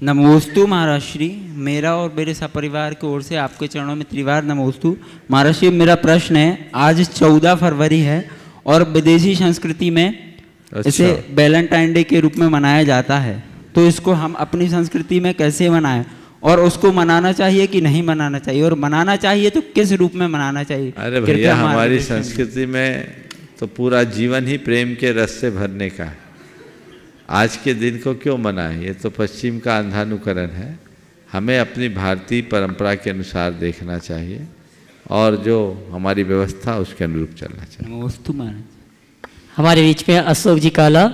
नमोस्तु महाराज श्री, मेरा और मेरे सपरिवार की ओर से आपके चरणों में त्रिवार नमोस्तु। महाराज श्री मेरा प्रश्न है, आज 14 फरवरी है और विदेशी संस्कृति में इसे वैलेंटाइन डे के रूप में मनाया जाता है, तो इसको हम अपनी संस्कृति में कैसे मनाएं, और उसको मनाना चाहिए कि नहीं मनाना चाहिए, और मनाना चाहिए तो किस रूप में मनाना चाहिए? अरे भैया, हमारी संस्कृति में तो पूरा जीवन ही प्रेम के रस से भरने का है। आज के दिन को क्यों मनाएं? ये तो पश्चिम का अंधानुकरण है। हमें अपनी भारतीय परंपरा के अनुसार देखना चाहिए और जो हमारी व्यवस्था उसके अनुरूप चलना चाहिए। हमारे बीच में अशोक जी काला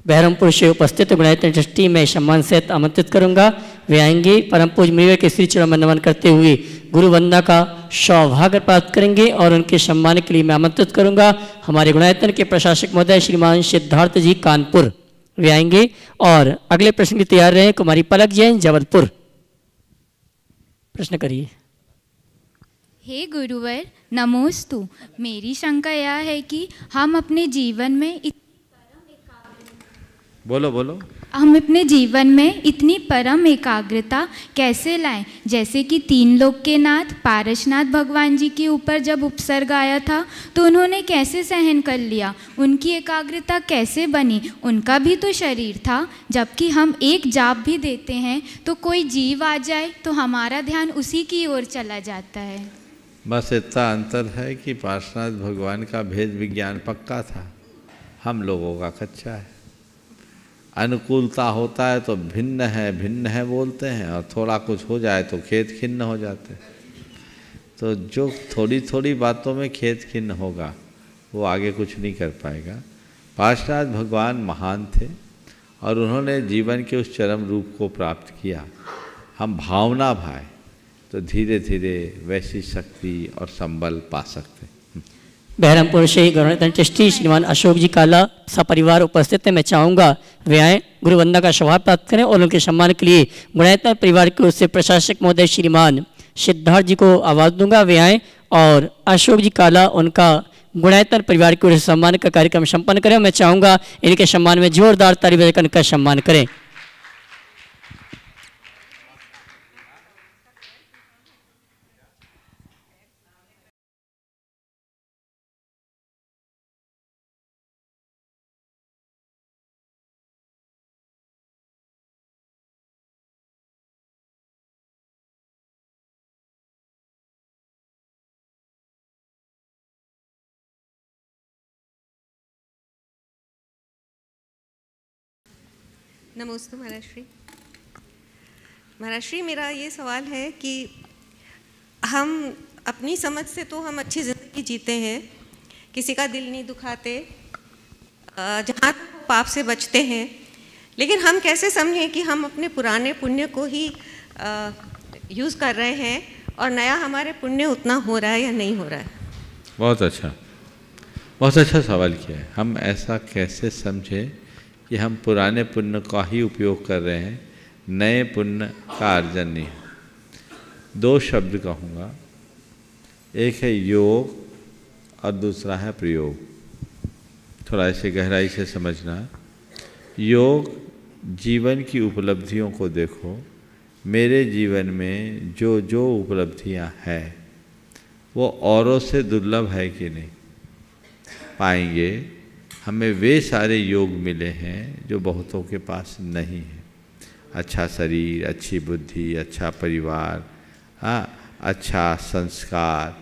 बहरमपुर से उपस्थित गुणायतन ट्रस्टी में सम्मान से आमंत्रित करूंगा। वे आएंगे, परम पूज्य मुनिवर के श्री चरण में नमन करते हुए गुरु वंदना का सौभाग्य प्राप्त करेंगे और उनके सम्मान के लिए मैं आमंत्रित करूंगा हमारे गुणायतन के प्रशासक महोदय श्रीमान सिद्धार्थ जी कानपुर। वे आएंगे और अगले प्रश्न के तैयार रहे कुमारी पलक जैन जबलपुर। प्रश्न करिए। हे गुरुवर नमोस्तु। मेरी शंका यह है कि हम अपने जीवन में हम अपने जीवन में इतनी परम एकाग्रता कैसे लाएं? जैसे कि 3 लोक के नाथ पारसनाथ भगवान जी के ऊपर जब उपसर्ग आया था तो उन्होंने कैसे सहन कर लिया? उनकी एकाग्रता कैसे बनी? उनका भी तो शरीर था। जबकि हम एक जाप भी देते हैं तो कोई जीव आ जाए तो हमारा ध्यान उसी की ओर चला जाता है। बस इतना अंतर है कि पार्श्वनाथ भगवान का भेद विज्ञान पक्का था, हम लोगों का कच्चा है। अनुकूलता होता है तो भिन्न है बोलते हैं, और थोड़ा कुछ हो जाए तो खेत खिन्न हो जाते हैं। तो जो थोड़ी थोड़ी बातों में खेत खिन्न होगा वो आगे कुछ नहीं कर पाएगा। पार्श्वनाथ भगवान महान थे और उन्होंने जीवन के उस चरम रूप को प्राप्त किया। हम भावना भाए तो धीरे धीरे वैसी शक्ति और संबल पा सकते हैं। बहरमपुर से गुणायतन ट्रस्टी श्रीमान अशोक जी काला सपरिवार उपस्थित है। मैं चाहूँगा वे आएँ, गुरु वंदना का सौभाग्य प्राप्त करें और उनके सम्मान के लिए गुणायतन परिवार की ओर से प्रशासक महोदय श्रीमान सिद्धार्थ जी को आवाज़ दूंगा। वे आएँ और अशोक जी काला उनका गुणायतन परिवार की ओर से सम्मान का कार्यक्रम संपन्न करें। मैं चाहूँगा इनके सम्मान में जोरदार ताली बजाकर इनका सम्मान करें। नमस्ते महाराज श्री। महाराज श्री, मेरा ये सवाल है कि हम अपनी समझ से तो हम अच्छी ज़िंदगी जीते हैं, किसी का दिल नहीं दुखाते, जहाँ पाप से बचते हैं, लेकिन हम कैसे समझें कि हम अपने पुराने पुण्य को ही यूज़ कर रहे हैं और नया हमारे पुण्य उतना हो रहा है या नहीं हो रहा है? बहुत अच्छा सवाल किया है। हम ऐसा कैसे समझें कि हम पुराने पुण्य का ही उपयोग कर रहे हैं, नए पुण्य का अर्जन नहीं। दो शब्द कहूँगा, एक है योग और दूसरा है प्रयोग। थोड़ा ऐसे गहराई से समझना। योग, जीवन की उपलब्धियों को देखो, मेरे जीवन में जो जो उपलब्धियाँ हैं वो औरों से दुर्लभ है कि नहीं? पाएंगे हमें वे सारे योग मिले हैं जो बहुतों के पास नहीं है। अच्छा शरीर, अच्छी बुद्धि, अच्छा परिवार, अच्छा संस्कार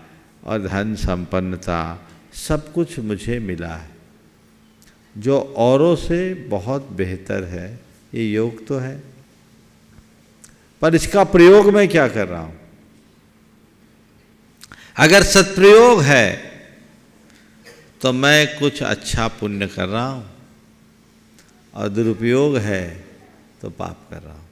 और धन संपन्नता, सब कुछ मुझे मिला है जो औरों से बहुत बेहतर है। ये योग तो है, पर इसका प्रयोग मैं क्या कर रहा हूँ? अगर सत्प्रयोग है तो मैं कुछ अच्छा पुण्य कर रहा हूँ, और दुरुपयोग है तो पाप कर रहा हूँ।